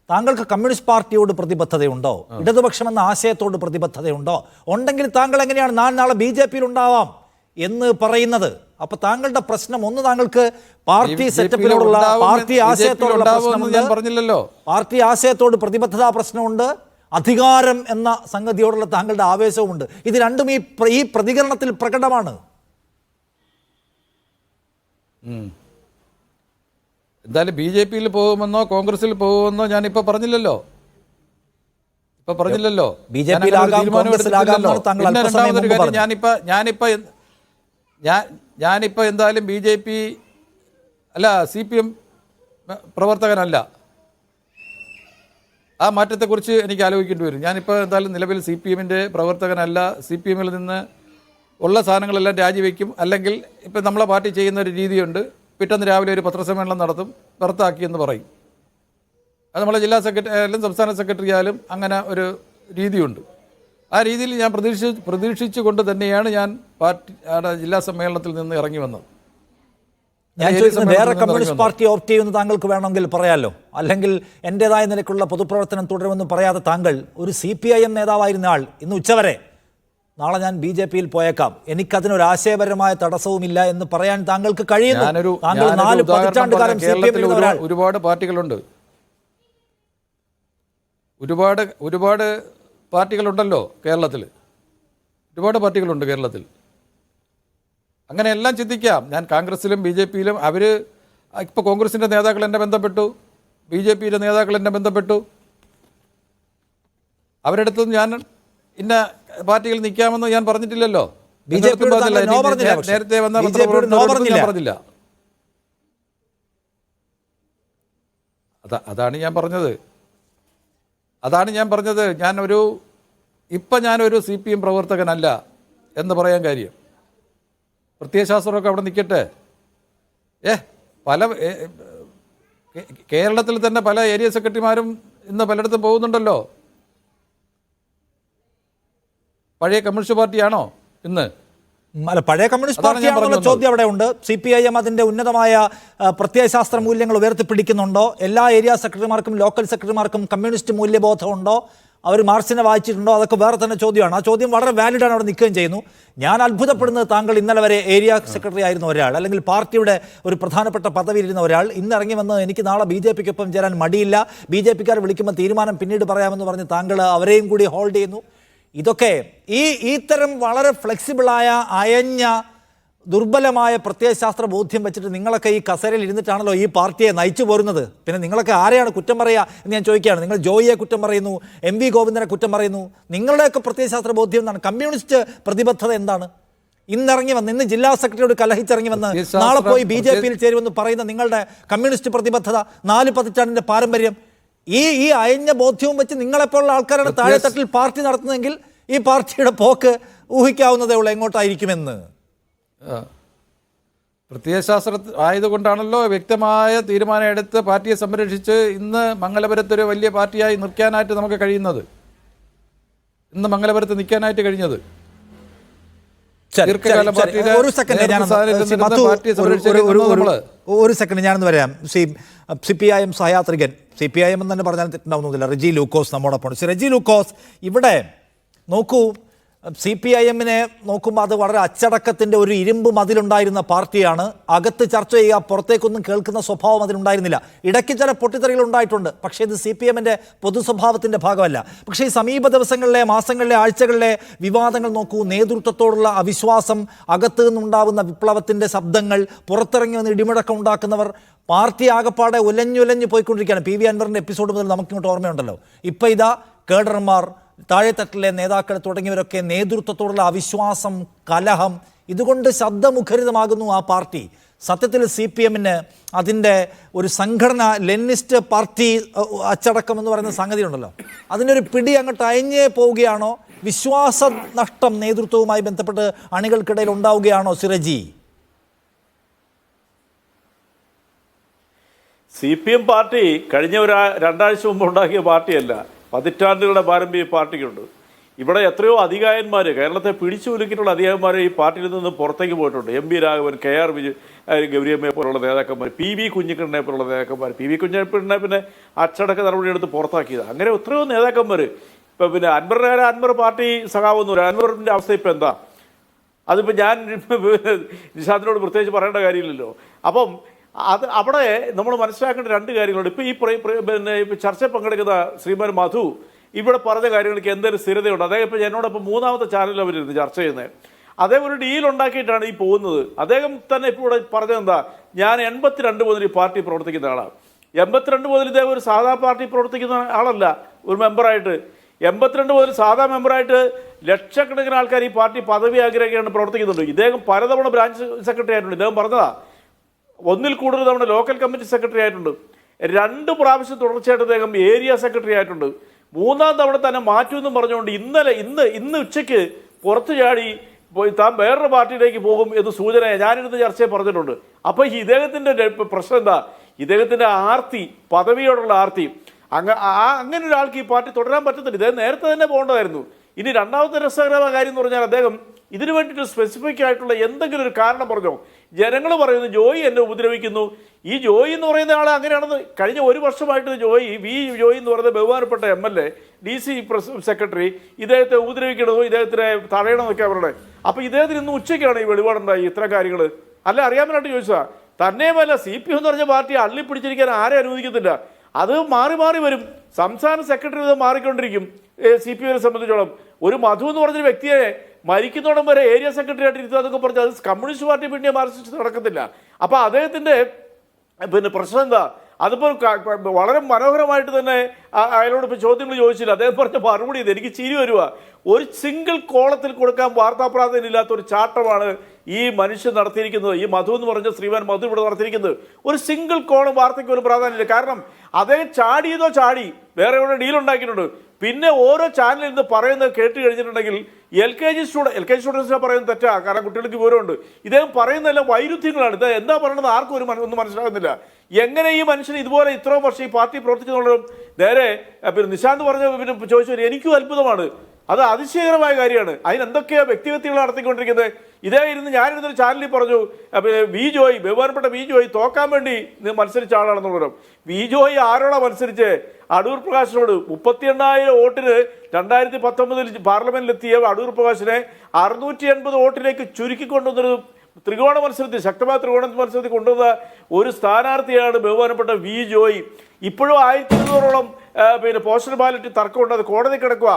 താങ്കൾക്ക് കമ്മ്യൂണിസ്റ്റ് പാർട്ടിയോട് പ്രതിബദ്ധതയുണ്ടോ? ഇടതുപക്ഷം എന്ന ആശയത്തോട് പ്രതിബദ്ധതയുണ്ടോ? ഉണ്ടെങ്കിൽ താങ്കൾ എങ്ങനെയാണ് നാളെ BJP-യിൽ ഉണ്ടാവാം എന്ന് പറയുന്നത്? അപ്പൊ താങ്കളുടെ പ്രശ്നം ഒന്ന്, താങ്കൾക്ക് പാർട്ടി സെറ്റപ്പിനോടുള്ള പാർട്ടി ആശയത്തോടുള്ള പ്രശ്നമുണ്ട്, പറഞ്ഞില്ലല്ലോ. പാർട്ടി ആശയത്തോട് പ്രതിബദ്ധതാ പ്രശ്നമുണ്ട്, അധികാരം എന്ന സംഗതിയോടുള്ള താങ്കളുടെ ആവേശവുമുണ്ട്. ഇത് രണ്ടും ഈ പ്രതികരണത്തിൽ പ്രകടമാണ്. എന്തായാലും BJP-യിൽ പോകുമെന്നോ കോൺഗ്രസിൽ പോകുമെന്നോ ഞാനിപ്പോൾ പറഞ്ഞില്ലോ. ഞാനിപ്പോൾ എന്തായാലും BJP അല്ല, CPM പ്രവർത്തകനല്ല. ആ മാറ്റത്തെക്കുറിച്ച് എനിക്ക് ആലോചിക്കേണ്ടി വരും. ഞാനിപ്പോൾ എന്തായാലും നിലവിൽ CPM-ൻ്റെ പ്രവർത്തകനല്ല. CPM-ൽ നിന്ന് ഉള്ള സാധനങ്ങളെല്ലാം രാജിവെക്കും. അല്ലെങ്കിൽ ഇപ്പം നമ്മളെ പാർട്ടി ചെയ്യുന്ന ഒരു രീതിയുണ്ട്, പിറ്റേന്ന് രാവിലെ ഒരു പത്രസമ്മേളനം നടത്തും, പുറത്താക്കിയെന്ന് പറയും. അത് നമ്മളെ ജില്ലാ സെക്രട്ടറി ആയാലും സംസ്ഥാന സെക്രട്ടറി ആയാലും അങ്ങനെ ഒരു രീതിയുണ്ട്. ആ രീതിയിൽ ഞാൻ പ്രതീക്ഷിച്ചുകൊണ്ട് തന്നെയാണ് ഞാൻ പാർട്ടിയുടെ ജില്ലാ സമ്മേളനത്തിൽ നിന്ന് ഇറങ്ങി വന്നത്. ഞാൻ ചോദിക്കുന്നത്, വേറെ കമ്മ്യൂണിസ്റ്റ് പാർട്ടി ഓപ്റ്റ് ചെയ്യുമെന്ന് താങ്കൾക്ക് വേണമെങ്കിൽ പറയാമല്ലോ, അല്ലെങ്കിൽ എൻ്റെതായ നിലയ്ക്കുള്ള പൊതുപ്രവർത്തനം തുടരുമെന്ന് പറയാതെ താങ്കൾ ഒരു CPIM നേതാവായിരുന്ന ആൾ ഇന്ന് ഉച്ചവരെ നാളെ ഞാൻ BJP-യിൽ പോയേക്കാം, എനിക്കതിനൊരു ആശയപരമായ തടസ്സവുമില്ല എന്ന് പറയാൻ താങ്കൾക്ക് കഴിയുന്നു. താങ്കൾ 4 പതിറ്റാണ്ടുകാലം CPM-ൽ ഒരാൾ. ഒരുപാട് പാർട്ടികളുണ്ട്, ഒരുപാട് പാർട്ടികളുണ്ടല്ലോ കേരളത്തിൽ. ഒരുപാട് പാർട്ടികളുണ്ട് കേരളത്തിൽ. അങ്ങനെയെല്ലാം ചിന്തിക്കാം. ഞാൻ കോൺഗ്രസിലും BJP-യിലും അവർ ഇപ്പോൾ കോൺഗ്രസിൻ്റെ നേതാക്കൾ എന്നെ ബന്ധപ്പെട്ടു, BJP-യുടെ നേതാക്കൾ എന്നെ ബന്ധപ്പെട്ടു. അവരുടെ അടുത്ത് ഞാൻ ഇന്ന പാർട്ടിയിൽ നിൽക്കാമെന്ന് ഞാൻ പറഞ്ഞിട്ടില്ലല്ലോ. നേരത്തെ വന്ന ഞാൻ പറഞ്ഞില്ല. അതാണ് ഞാൻ പറഞ്ഞത്. ഞാനൊരു CPM പ്രവർത്തകനല്ല എന്ന് പറയാൻ കാര്യം. പ്രത്യയശാസ്ത്രമൊക്കെ അവിടെ നിൽക്കട്ടെ. കേരളത്തിൽ തന്നെ പല ഏരിയ സെക്രട്ടറിമാരും ഇന്ന് പലയിടത്തും പോകുന്നുണ്ടല്ലോ. പഴയ കമ്മ്യൂണിസ്റ്റ് പാർട്ടിയാണോ ഇന്ന്? അല്ല, പഴയ കമ്മ്യൂണിസ്റ്റ് പാർട്ടിയാണെന്നുള്ള ചോദ്യം അവിടെ ഉണ്ട്. CPIM അതിൻ്റെ ഉന്നതമായ പ്രത്യയശാസ്ത്ര മൂല്യങ്ങൾ ഉയർത്തിപ്പിടിക്കുന്നുണ്ടോ? എല്ലാ ഏരിയ സെക്രട്ടറിമാർക്കും ലോക്കൽ സെക്രട്ടറിമാർക്കും കമ്മ്യൂണിസ്റ്റ് മൂല്യബോധമുണ്ടോ? അവർ മാർക്സിനെ വായിച്ചിട്ടുണ്ടോ? അതൊക്കെ വേറെ തന്നെ ചോദ്യമാണ്. ആ ചോദ്യം വളരെ വാലിഡാണ്, അവിടെ നിൽക്കുകയും ചെയ്യുന്നു. ഞാൻ അത്ഭുതപ്പെടുന്നത്, താങ്കൾ ഇന്നലെ വരെ ഏരിയ സെക്രട്ടറി ആയിരുന്ന ഒരാൾ, അല്ലെങ്കിൽ പാർട്ടിയുടെ ഒരു പ്രധാനപ്പെട്ട പദവിയിലിരുന്ന ഒരാൾ ഇന്ന് ഇറങ്ങി വന്ന് എനിക്ക് നാളെ BJP-ക്കൊപ്പം ചേരാൻ മടിയില്ല, BJP-ക്കാർ വിളിക്കുമ്പോൾ തീരുമാനം പിന്നീട് പറയാമെന്ന് പറഞ്ഞ് താങ്കൾ അവരെയും കൂടി ഹോൾഡ് ചെയ്യുന്നു. ഇതൊക്കെ ഇത്തരം വളരെ ഫ്ലെക്സിബിളായ, അയഞ്ഞ, ദുർബലമായ പ്രത്യയശാസ്ത്ര ബോധ്യം വെച്ചിട്ട് നിങ്ങളൊക്കെ ഈ കസേരയിൽ ഇരുന്നിട്ടാണല്ലോ ഈ പാർട്ടിയെ നയിച്ചു പോരുന്നത്. പിന്നെ നിങ്ങളൊക്കെ ആരെയാണ് കുറ്റം പറയുക എന്ന് ഞാൻ ചോദിക്കുകയാണ്. നിങ്ങൾ ജോയിയെ കുറ്റം പറയുന്നു, MV ഗോവിന്ദനെ കുറ്റം പറയുന്നു. നിങ്ങളുടെയൊക്കെ പ്രത്യയശാസ്ത്ര ബോധ്യം എന്താണ്? കമ്മ്യൂണിസ്റ്റ് പ്രതിബദ്ധത എന്താണ്? ഇന്നിറങ്ങി വന്ന് ഇന്ന് ജില്ലാ സെക്രട്ടറിയോട് കലഹിച്ചിറങ്ങി വന്ന് നാളെ പോയി BJP-യിൽ ചേരുമെന്ന് പറയുന്ന നിങ്ങളുടെ കമ്മ്യൂണിസ്റ്റ് പ്രതിബദ്ധത, 4 പതിറ്റാണ്ടിന്റെ പാരമ്പര്യം, ഈ അയഞ്ഞ ബോധ്യവും വെച്ച് നിങ്ങളെപ്പോലുള്ള ആൾക്കാരാണ് താഴെത്തട്ടിൽ പാർട്ടി നടത്തുന്നതെങ്കിൽ ഈ പാർട്ടിയുടെ പോക്ക് ഊഹിക്കാവുന്നതേ ഉള്ളൂ എങ്ങോട്ടായിരിക്കുമെന്ന്. പ്രത്യയശാസ്ത്ര ആയതുകൊണ്ടാണല്ലോ വ്യക്തമായ തീരുമാനം എടുത്ത് പാർട്ടിയെ സംരക്ഷിച്ച് ഇന്ന് മംഗലപുരത്തൊരു വലിയ പാർട്ടിയായി നിൽക്കാനായിട്ട് നമുക്ക് കഴിയുന്നത്, ഇന്ന് മംഗലപുരത്ത് നിൽക്കാനായിട്ട് കഴിഞ്ഞത്. ഒരു സെക്കൻഡ് ഞാനൊന്ന് വരാം. CPIM സഹയാത്രികൻ, CPIM എന്ന് തന്നെ പറഞ്ഞാൽ തെറ്റുണ്ടാവുന്നില്ല, റെജി ലൂക്കോസ് നമ്മോടൊപ്പം. റെജി ലൂക്കോസ്, ഇവിടെ നോക്കൂ, CPIM-നെ നോക്കുമ്പോൾ അത് വളരെ അച്ചടക്കത്തിൻ്റെ ഒരു ഇരുമ്പ് മതിലുണ്ടായിരുന്ന പാർട്ടിയാണ്. അകത്ത് ചർച്ച ചെയ്യുക, പുറത്തേക്കൊന്നും കേൾക്കുന്ന സ്വഭാവം അതിനുണ്ടായിരുന്നില്ല. ഇടയ്ക്ക് ചില പൊട്ടിത്തെറികൾ ഉണ്ടായിട്ടുണ്ട്, പക്ഷേ ഇത് CPM-ന്റെ പൊതു സ്വഭാവത്തിൻ്റെ ഭാഗമല്ല. പക്ഷേ ഈ സമീപ ദിവസങ്ങളിലെ, മാസങ്ങളിലെ, ആഴ്ചകളിലെ വിവാദങ്ങൾ നോക്കൂ. നേതൃത്വത്തോടുള്ള അവിശ്വാസം, അകത്ത് നിന്നുണ്ടാവുന്ന വിപ്ലവത്തിൻ്റെ ശബ്ദങ്ങൾ, പുറത്തിറങ്ങി വന്ന് ഇടിമുഴക്കം ഉണ്ടാക്കുന്നവർ, പാർട്ടി ആകപ്പാടെ ഉലഞ്ഞുലഞ്ഞു പോയിക്കൊണ്ടിരിക്കുകയാണ്. PV അൻവറിൻ്റെ എപ്പിസോഡ് മുതൽ നമുക്കിങ്ങോട്ട് ഓർമ്മയുണ്ടല്ലോ. ഇപ്പം ഇതാ കേഡർമാർ, താഴെത്തട്ടിലെ നേതാക്കൾ തുടങ്ങിയവരൊക്കെ നേതൃത്വത്തോടുള്ള അവിശ്വാസം, കലഹം, ഇതുകൊണ്ട് ശബ്ദമുഖരിതമാകുന്നു ആ പാർട്ടി. സത്യത്തിൽ CPM-ന് അതിൻ്റെ ഒരു സംഘടന, ലെനിനിസ്റ്റ് പാർട്ടി അച്ചടക്കം എന്ന് പറയുന്ന സംഗതി ഉണ്ടല്ലോ, അതിനൊരു പിടി അങ്ങോട്ട് അയഞ്ഞേ പോവുകയാണോ? വിശ്വാസ നഷ്ടം നേതൃത്വവുമായി ബന്ധപ്പെട്ട് അണികൾക്കിടയിൽ ഉണ്ടാവുകയാണോ സിറജി? CPM പാർട്ടി കഴിഞ്ഞ 2 ആഴ്ച മുമ്പ് ഉണ്ടാക്കിയ പാർട്ടിയല്ല, പതിറ്റാണ്ടുകളുടെ പാരമ്പര്യം പാർട്ടിക്കുണ്ട്. ഇവിടെ എത്രയോ അധികായന്മാർ, കേരളത്തെ പിടിച്ചു കുലുക്കിയിട്ടുള്ള അധികായന്മാർ ഈ പാർട്ടിയിൽ നിന്ന് പുറത്തേക്ക് പോയിട്ടുണ്ട്. MP രാഘവൻ, KR ഗൗരിയമ്മയെ പോലുള്ള നേതാക്കന്മാർ, PV കുഞ്ഞിക്കണ്ണനെ പോലുള്ള നേതാക്കന്മാർ. PV കുഞ്ഞിക്കണ്ണനെ പിന്നെ അച്ചടക്ക നടപടിയെടുത്ത് പുറത്താക്കിയത്. അങ്ങനെ എത്രയോ നേതാക്കന്മാർ. ഇപ്പം പിന്നെ അൻവർ പാർട്ടി സഖാവൊന്നുമില്ല. അൻവറിൻ്റെ അവസ്ഥ ഇപ്പം എന്താ? അതിപ്പോൾ ഞാൻ നിശാന്തിനോട് പ്രത്യേകിച്ച് പറയേണ്ട കാര്യമില്ലല്ലോ. അപ്പം അവിടെ നമ്മൾ മനസ്സിലാക്കേണ്ട 2 കാര്യങ്ങളുണ്ട്. ഇപ്പോൾ പിന്നെ ചർച്ചയിൽ പങ്കെടുക്കുന്ന ശ്രീമാൻ മധു ഇവിടെ പറഞ്ഞ കാര്യങ്ങൾക്ക് എന്തൊരു സ്ഥിരതയുണ്ട്. അദ്ദേഹം ഇപ്പോൾ എന്നോടൊപ്പം 3ാമത്തെ ചാനലിൽ അവരിരുന്ന് ചർച്ച ചെയ്യുന്നത്. അദ്ദേഹം ഒരു ഡീൽ ഉണ്ടാക്കിയിട്ടാണ് ഈ പോകുന്നത്. അദ്ദേഹം തന്നെ ഇപ്പോൾ ഇവിടെ പറഞ്ഞതെന്താ, ഞാൻ 82 മുതൽ ഈ പാർട്ടി പ്രവർത്തിക്കുന്ന ആളാണ്. 82 മുതൽ ഇദ്ദേഹം ഒരു സാധാ പാർട്ടി പ്രവർത്തിക്കുന്ന ആളല്ല, ഒരു മെമ്പറായിട്ട്. 82 മുതൽ സാധാ മെമ്പറായിട്ട് ലക്ഷക്കണക്കിന് ആൾക്കാർ ഈ പാർട്ടി പദവി ആഗ്രഹിക്കുകയാണ് പ്രവർത്തിക്കുന്നുണ്ട്. ഇദ്ദേഹം പലതവണ ബ്രാഞ്ച് സെക്രട്ടറി ആയിട്ടുണ്ട്. ഇദ്ദേഹം പറഞ്ഞതാ, 1-ൽ കൂടുതൽ തവണ ലോക്കൽ കമ്മിറ്റി സെക്രട്ടറി ആയിട്ടുണ്ട്. 2 പ്രാവശ്യം തുടർച്ചയായിട്ട് അദ്ദേഹം ഏരിയ സെക്രട്ടറി ആയിട്ടുണ്ട്. 3-ാം തവണ തന്നെ മാറ്റുമെന്നും പറഞ്ഞുകൊണ്ട് ഇന്ന് ഉച്ചയ്ക്ക് പുറത്തു ചാടി താൻ വേറൊരു പാർട്ടിയിലേക്ക് പോകും എന്ന് സൂചന ഞാനിരുന്ന് ചർച്ചയിൽ പറഞ്ഞിട്ടുണ്ട്. അപ്പോൾ ഇദ്ദേഹത്തിൻ്റെ പ്രശ്നം എന്താ? ഇദ്ദേഹത്തിൻ്റെ ആർത്തി, പദവിയോടുള്ള ആർത്തി. അങ്ങനെ ഒരാൾക്ക് ഈ പാർട്ടി തുടരാൻ പറ്റത്തില്ല. ഇദ്ദേഹം നേരത്തെ തന്നെ പോകേണ്ടതായിരുന്നു. ഇനി 2ാമത്തെ രസകരമായ കാര്യം എന്ന് പറഞ്ഞാൽ, അദ്ദേഹം ഇതിനു വേണ്ടിയിട്ട് സ്പെസിഫിക് ആയിട്ടുള്ള എന്തെങ്കിലും ഒരു കാരണം പറഞ്ഞോ? ജനങ്ങൾ പറയുന്നു ജോയി എന്നെ ഉപദ്രവിക്കുന്നു. ഈ ജോയി എന്ന് പറയുന്ന ആൾ അങ്ങനെയാണെന്ന് കഴിഞ്ഞ 1 വർഷമായിട്ട് ജോയി എന്ന് പറയുന്ന ബഹുമാനപ്പെട്ട MLA, DC സെക്രട്ടറി ഇദ്ദേഹത്തെ ഉപദ്രവിക്കണമോ, ഇദ്ദേഹത്തിനെ തടയണമെന്നൊക്കെ അവരുടെ. അപ്പോൾ ഇദ്ദേഹത്തിന് ഇന്ന് ഉച്ചയ്ക്കാണ് ഈ വെളിപാടുണ്ടായി ഇത്തരം കാര്യങ്ങൾ. അല്ല, അറിയാമനായിട്ട് ചോദിച്ചാൽ തന്നെയുമല്ല, CPM എന്ന് പറഞ്ഞ പാർട്ടി അള്ളിപ്പിടിച്ചിരിക്കാൻ ആരെ അനുവദിക്കത്തില്ല. അത് മാറി മാറി വരും. സംസ്ഥാന സെക്രട്ടറി ഇത് മാറിക്കൊണ്ടിരിക്കും. CPM-നെ സംബന്ധിച്ചോളം ഒരു മധു എന്ന് പറഞ്ഞൊരു വ്യക്തിയെ മരിക്കുന്നോടം വരെ ഏരിയ സെക്രട്ടറി ആയിട്ട് ഇരുത്തുക എന്നൊക്കെ പറഞ്ഞാൽ അത് കമ്മ്യൂണിസ്റ്റ് പാർട്ടി പിന്നെ മാർക്സിസ്റ്റ് നടക്കത്തില്ല. അപ്പോൾ അദ്ദേഹത്തിൻ്റെ പിന്നെ പ്രശ്നം എന്താ? അതിപ്പോൾ വളരെ മനോഹരമായിട്ട് തന്നെ അയാളോട് ഇപ്പോൾ ചോദ്യങ്ങൾ ചോദിച്ചില്ല. അദ്ദേഹം പറഞ്ഞ മറുപടി ഇത് എനിക്ക് ചിരി വരുക. ഒരു സിംഗിൾ കോളത്തിൽ കൊടുക്കാൻ വാർത്താ പ്രാധാന്യമില്ലാത്ത ഒരു ചാട്ടമാണ് ഈ മനുഷ്യൻ നടത്തിയിരിക്കുന്നത്. ഈ മധു എന്ന് പറഞ്ഞ ശ്രീമാൻ മധു ഇവിടെ നടത്തിയിരിക്കുന്നത് ഒരു സിംഗിൾ കോളം വാർത്തയ്ക്ക് ഒരു പ്രാധാന്യമില്ല. കാരണം അദ്ദേഹം ചാടിയതോ ചാടി വേറെ എവിടെ ഡീൽ ഉണ്ടാക്കിയിട്ടുണ്ട്. പിന്നെ ഓരോ ചാനലിൽ നിന്ന് പറയുന്നത് കേട്ട് കഴിഞ്ഞിട്ടുണ്ടെങ്കിൽ LKG സ്റ്റുഡൻസിനെ പറയുന്നത് തെറ്റാ, കാരണം കുട്ടികൾക്ക് വിവരമുണ്ട്. ഇദ്ദേഹം പറയുന്നതെല്ലാം വൈരുദ്ധ്യങ്ങളാണ്. ഇത് എന്താ പറയുന്നത് ആർക്കും ഒന്നും മനസ്സിലാകുന്നില്ല. എങ്ങനെ ഈ മനുഷ്യൻ ഇതുപോലെ ഇത്രയും വർഷം ഈ പാർട്ടി പ്രവർത്തിക്കുന്നുള്ളതും നേരെ പിന്നെ നിശാന്ത് പറഞ്ഞ പിന്നെ ചോദിച്ചു എനിക്കും അത്ഭുതമാണ്. അത് അതിശയകരമായ കാര്യമാണ്. അതിനെന്തൊക്കെയാണ് വ്യക്തിഗതികൾ നടത്തിക്കൊണ്ടിരിക്കുന്നത്. ഇതേ ഞാനിരുന്നൊരു ചാനലിൽ പറഞ്ഞു, ബഹുമാനപ്പെട്ട വി ജോയി തോക്കാൻ വേണ്ടി മത്സരിച്ച ആളാണെന്നുള്ളവരും. വി ജോയി ആരോടാ മത്സരിച്ച്? അടൂർ പ്രകാശിനോട്. 38,000 വോട്ടിന് 2019 പാർലമെന്റിലെത്തിയ അടൂർ പ്രകാശിനെ 680 വോട്ടിലേക്ക് ചുരുക്കിക്കൊണ്ടുവന്നൊരു ത്രികോണ മത്സരത്തിൽ, ശക്തമായ ത്രികോണ മത്സരത്തിൽ കൊണ്ടുവന്ന ഒരു സ്ഥാനാർത്ഥിയാണ് ബഹുമാനപ്പെട്ട വി ജോയി. ഇപ്പോഴും 1200-ഓളം പിന്നെ പോസ്റ്റൽ ബാലറ്റ് തർക്കമുണ്ട്, അത് കോടതി കിടക്കുക.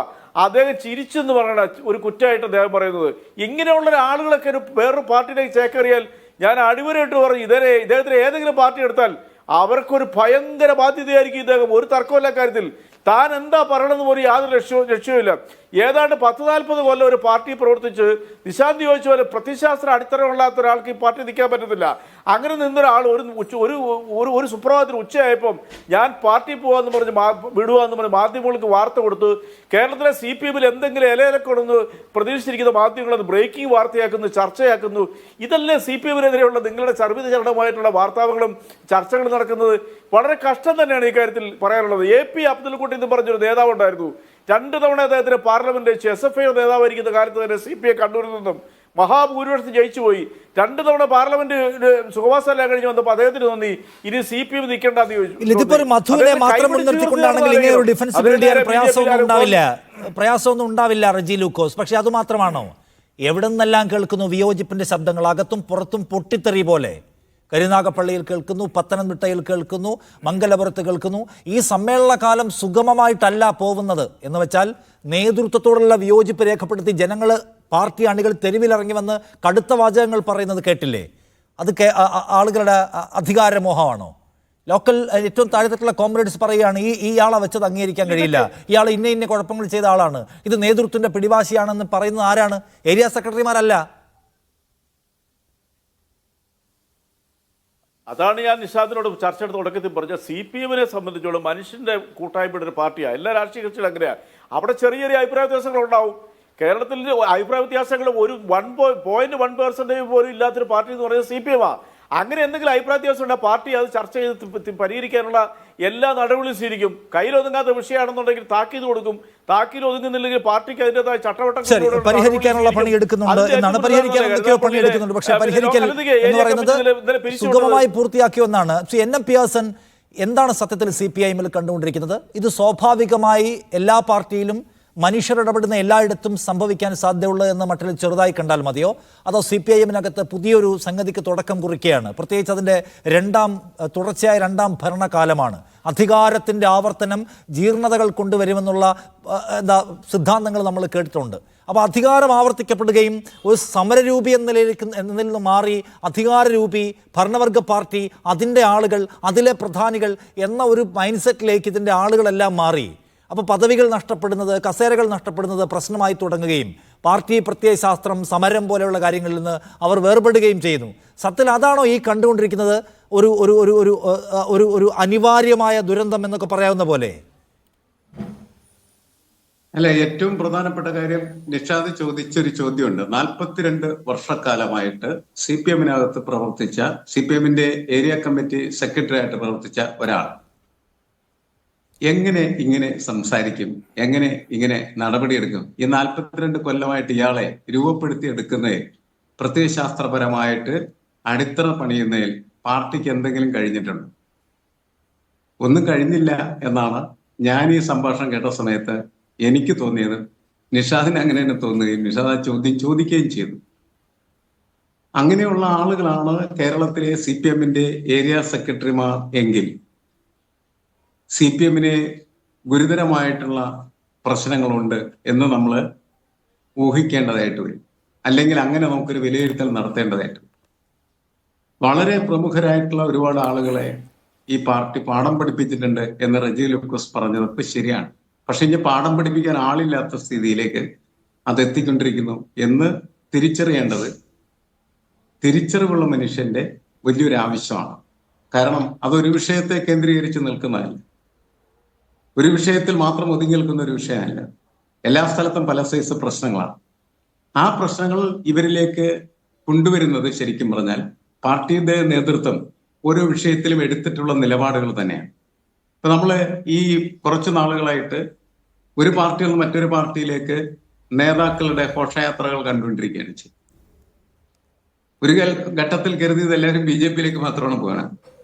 അദ്ദേഹം ചിരിച്ചെന്ന് പറയണ ഒരു കുറ്റമായിട്ട് അദ്ദേഹം പറയുന്നത്. ഇങ്ങനെയുള്ള ആളുകളൊക്കെ വേറൊരു പാർട്ടിയിലേക്ക് ചേക്കേറിയാൽ ഞാൻ അടിവരായിട്ട് പറഞ്ഞു, ഇദ്ദേഹത്തിന് ഏതെങ്കിലും പാർട്ടി എടുത്താൽ അവർക്കൊരു ഭയങ്കര ബാധ്യതയായിരിക്കും ഇദ്ദേഹം. ഒരു തർക്കമില്ല കാര്യത്തിൽ. താൻ എന്താ പറയണമെന്ന് പോലും യാതൊരു ലക്ഷ്യവുമില്ല. ഏതാണ്ട് 10-40 കൊല്ലം ഒരു പാർട്ടി പ്രവർത്തിച്ച് നിശാന്ത് ചോദിച്ച പോലെ പ്രത്യശാസ്ത്ര അടിത്തറമില്ലാത്ത ഒരാൾക്ക് ഈ പാർട്ടി നിൽക്കാൻ പറ്റത്തില്ല. അങ്ങനെ നിന്നൊരാൾ ഒരു സുപ്രഭാതത്തിന് ഉച്ചയായപ്പം ഞാൻ പാർട്ടി പോകാമെന്ന് പറഞ്ഞ് വിടുകയെന്ന് പറഞ്ഞ് മാധ്യമങ്ങൾക്ക് വാർത്ത കൊടുത്ത് കേരളത്തിലെ CPM-ൽ എന്തെങ്കിലും ഇലയിലക്കൊണ്ടെന്ന് പ്രതീക്ഷിച്ചിരിക്കുന്ന മാധ്യമങ്ങളത് ബ്രേക്കിംഗ് വാർത്തയാക്കുന്നു, ചർച്ചയാക്കുന്നു. ഇതല്ലേ CPM-നെതിരെയുള്ള നിങ്ങളുടെ ചർമ്മിതചരണമായിട്ടുള്ള വാർത്താവങ്ങളും ചർച്ചകളും നടക്കുന്നത്? വളരെ കഷ്ടം തന്നെയാണ് ഈ കാര്യത്തിൽ പറയാനുള്ളത്. AP അബ്ദുൽ കുട്ടി എന്ന് പറഞ്ഞൊരു നേതാവുണ്ടായിരുന്നു. 2 തവണ അദ്ദേഹത്തിന് പാർലമെന്റ് SFI നേതാവായിരിക്കുന്ന കാലത്ത് തന്നെ CPI കണ്ണൂരിൽ നിന്നും മഹാഭൂരിപക്ഷത്തിൽ ജയിച്ചുപോയി. 2 തവണ പാർലമെന്റ് സുഖവാസമെല്ലാം കഴിഞ്ഞ് വന്നപ്പോൾ അദ്ദേഹത്തിന് തോന്നി ഇനി CPM നിൽക്കേണ്ടെന്ന് ചോദിച്ചു. ഇതിപ്പോ ഒരു മധുവിനെ മാത്രം മുൻനിർത്തിക്കൊണ്ടാണെങ്കിൽ ഇങ്ങനെ ഒരു ഡിഫൻസ് ബിൽഡ് ചെയ്യാൻ പ്രയാസമൊന്നും ഉണ്ടാവില്ല റജി ലൂക്കോസ്. പക്ഷെ അത് മാത്രമാണോ? എവിടെ നിന്നെല്ലാം കേൾക്കുന്നു വിയോജിപ്പിന്റെ ശബ്ദങ്ങൾ, അകത്തും പുറത്തും പൊട്ടിത്തെറി പോലെ. കരുനാഗപ്പള്ളിയിൽ കേൾക്കുന്നു, പത്തനംതിട്ടയിൽ കേൾക്കുന്നു, മംഗലപുരത്ത് കേൾക്കുന്നു. ഈ സമ്മേളന കാലം സുഗമമായിട്ടല്ല പോകുന്നത് എന്ന് വെച്ചാൽ നേതൃത്വത്തോടുള്ള വിയോജിപ്പ് രേഖപ്പെടുത്തി ജനങ്ങൾ, പാർട്ടി അണികൾ തെരുവിലിറങ്ങി വന്ന് കടുത്ത വാചകങ്ങൾ പറയുന്നത് കേട്ടില്ലേ? അത് ആളുകളുടെ അധികാരമോഹമാണോ? ലോക്കൽ ഏറ്റവും താഴെത്തട്ടുള്ള കോമ്രേഡ്സ് പറയുകയാണ് ഇയാളെ വെച്ചത് അംഗീകരിക്കാൻ കഴിയില്ല, ഇയാൾ ഇന്ന കുഴപ്പങ്ങൾ ചെയ്ത ആളാണ്, ഇത് നേതൃത്വത്തിന്റെ പിടിവാശിയാണെന്ന് പറയുന്നത് ആരാണ്? ഏരിയ സെക്രട്ടറിമാരല്ല. അതാണ് ഞാൻ നിഷാദിനോട് ചർച്ചയുടെ തുടക്കത്തിൽ പറഞ്ഞ CPM-നെ സംബന്ധിച്ചോളം മനുഷ്യന്റെ കൂട്ടായ്മയുടെ ഒരു പാർട്ടിയാണ്. എല്ലാ രാഷ്ട്രീയ കക്ഷികളും അങ്ങനെയാണ്. അവിടെ ചെറിയ ചെറിയ അഭിപ്രായ വ്യത്യാസങ്ങൾ ഉണ്ടാവും. കേരളത്തിൽ അഭിപ്രായ വ്യത്യാസങ്ങൾ ഒരു 1.1% പോലും ഇല്ലാത്തൊരു പാർട്ടി എന്ന് പറയുന്നത് CPM-ആണ്. അങ്ങനെ എന്തെങ്കിലും അഭിപ്രായ വ്യത്യാസം ഉണ്ടെങ്കിൽ പാർട്ടി അത് ചർച്ച ചെയ്ത് പരിഹരിക്കാനുള്ള എല്ലാ നടപടികളും സ്വീകരിക്കും. കയ്യിലൊതുങ്ങാത്ത വിഷയമാണെന്നുണ്ടെങ്കിൽ താക്കീത് കൊടുക്കും. താക്കീത് ഒതുങ്ങുന്നില്ലെങ്കിൽ പാർട്ടിക്ക് അതിൻ്റെതായ ചട്ടവട്ടം പരിഹരിക്കാനുള്ള പണി എടുക്കുന്നുണ്ട് എന്നാണ്. പണിയെടുക്കുന്നുണ്ട്. പക്ഷേ പരിഹരിക്കൽ എന്ന് പറയുന്നത് സുഗമമായി പൂർത്തിയാക്കിയ ഒന്നാണ്. NM പിയേഴ്സൺ, എന്താണ് സത്യത്തിൽ CPI-ൽ കണ്ടുകൊണ്ടിരിക്കുന്നത്? ഇത് സ്വാഭാവികമായി എല്ലാ പാർട്ടിയിലും മനുഷ്യർ ഇടപെടുന്ന എല്ലായിടത്തും സംഭവിക്കാൻ സാധ്യതയുള്ളത് എന്ന മട്ടിൽ ചെറുതായി കണ്ടാൽ മതിയോ? അതോ CPI-നകത്ത് പുതിയൊരു സംഗതിക്ക് തുടക്കം കുറിക്കുകയാണ്? പ്രത്യേകിച്ച് അതിൻ്റെ തുടർച്ചയായ രണ്ടാം ഭരണകാലമാണ്. അധികാരത്തിൻ്റെ ആവർത്തനം ജീർണതകൾ കൊണ്ടുവരുമെന്നുള്ള സിദ്ധാന്തങ്ങൾ നമ്മൾ കേട്ടിട്ടുണ്ട്. അപ്പോൾ അധികാരം ആവർത്തിക്കപ്പെടുകയും ഒരു സമരരൂപി എന്നതിൽ നിന്ന് മാറി അധികാരരൂപി ഭരണവർഗ പാർട്ടി, അതിൻ്റെ ആളുകൾ, അതിലെ പ്രധാനികൾ എന്ന ഒരു മൈൻഡ് സെറ്റിലേക്ക് ഇതിൻ്റെ ആളുകളെല്ലാം മാറി. അപ്പോൾ പദവികൾ നഷ്ടപ്പെടുന്നത്, കസേരകൾ നഷ്ടപ്പെടുന്നത് പ്രശ്നമായി തുടങ്ങുകയും പാർട്ടി പ്രത്യയശാസ്ത്രം, സമരം പോലെയുള്ള കാര്യങ്ങളിൽ നിന്ന് അവർ വേർപെടുകയും ചെയ്യുന്നു. സത്യത്തിൽ അതാണോ ഈ കണ്ടുകൊണ്ടിരിക്കുന്നത് ഒരു ഒരു ഒരു ഒരു ഒരു ഒരു അനിവാര്യമായ ദുരന്തം എന്നൊക്കെ പറയാവുന്ന പോലെ? അല്ല, ഏറ്റവും പ്രധാനപ്പെട്ട കാര്യം നിഷാദ് ചോദിച്ചൊരു ചോദ്യമുണ്ട്. 42 വർഷക്കാലമായിട്ട് CPM-നകത്ത് പ്രവർത്തിച്ച, CPM-ന്റെ ഏരിയ കമ്മിറ്റി സെക്രട്ടറി ആയിട്ട് പ്രവർത്തിച്ച ഒരാൾ എങ്ങനെ ഇങ്ങനെ സംസാരിക്കും, എങ്ങനെ ഇങ്ങനെ നടപടിയെടുക്കും? ഈ 42 കൊല്ലമായിട്ട് ഇയാളെ രൂപപ്പെടുത്തിയെടുക്കുന്നതിൽ, പ്രത്യയശാസ്ത്രപരമായിട്ട് അടിത്തറ പണിയുന്നതിൽ പാർട്ടിക്ക് എന്തെങ്കിലും കഴിഞ്ഞിട്ടുണ്ടോ? ഒന്നും കഴിഞ്ഞില്ല എന്നാണ് ഞാൻ ഈ സംഭാഷണം കേട്ട സമയത്ത് എനിക്ക് തോന്നിയത്. നിഷാദിന് അങ്ങനെ തന്നെ തോന്നുകയും നിഷാദ് ആ ചോദ്യം ചോദിക്കുകയും ചെയ്തു. അങ്ങനെയുള്ള ആളുകളാണ് കേരളത്തിലെ CPM-ന്റെ ഏരിയ സെക്രട്ടറിമാർ എങ്കിൽ CPM-ന് ഗുരുതരമായിട്ടുള്ള പ്രശ്നങ്ങളുണ്ട് എന്ന് നമ്മൾ ഊഹിക്കേണ്ടതായിട്ട് വരും. അല്ലെങ്കിൽ അങ്ങനെ നമുക്കൊരു വിലയിരുത്തൽ നടത്തേണ്ടതായിട്ട് വരും. വളരെ പ്രമുഖരായിട്ടുള്ള ഒരുപാട് ആളുകളെ ഈ പാർട്ടി പാഠം പഠിപ്പിച്ചിട്ടുണ്ട് എന്ന് റജി ലൂക്കോസ് പറഞ്ഞതൊക്കെ ശരിയാണ്. പക്ഷെ ഇനി പാഠം പഠിപ്പിക്കാൻ ആളില്ലാത്ത സ്ഥിതിയിലേക്ക് അത് എത്തിക്കൊണ്ടിരിക്കുന്നു എന്ന് തിരിച്ചറിയേണ്ടത് തിരിച്ചറിവുള്ള മനുഷ്യന്റെ വലിയൊരു ആവശ്യമാണ്. കാരണം അതൊരു വിഷയത്തെ കേന്ദ്രീകരിച്ച് നിൽക്കുന്നതല്ല, ഒരു വിഷയത്തിൽ മാത്രം ഒതുങ്ങി നിൽക്കുന്ന ഒരു വിഷയമല്ല. എല്ലാ സ്ഥലത്തും പല സൈസ് പ്രശ്നങ്ങളാണ്. ആ പ്രശ്നങ്ങൾ ഇവരിലേക്ക് കൊണ്ടുവരുന്നത് ശരിക്കും പറഞ്ഞാൽ പാർട്ടിയുടെ നേതൃത്വം ഓരോ വിഷയത്തിലും എടുത്തിട്ടുള്ള നിലപാടുകൾ തന്നെയാണ്. ഇപ്പൊ നമ്മള് ഈ കുറച്ചു നാളുകളായിട്ട് ഒരു പാർട്ടിയിൽ നിന്ന് മറ്റൊരു പാർട്ടിയിലേക്ക് നേതാക്കളുടെ ഘോഷയാത്രകൾ കണ്ടുകൊണ്ടിരിക്കുകയാണ് ചെയ്തത്. ഒരു ഘട്ടത്തിൽ കരുതിയത് എല്ലാവരും BJP-യിലേക്ക് മാത്രമാണ് പോകണം.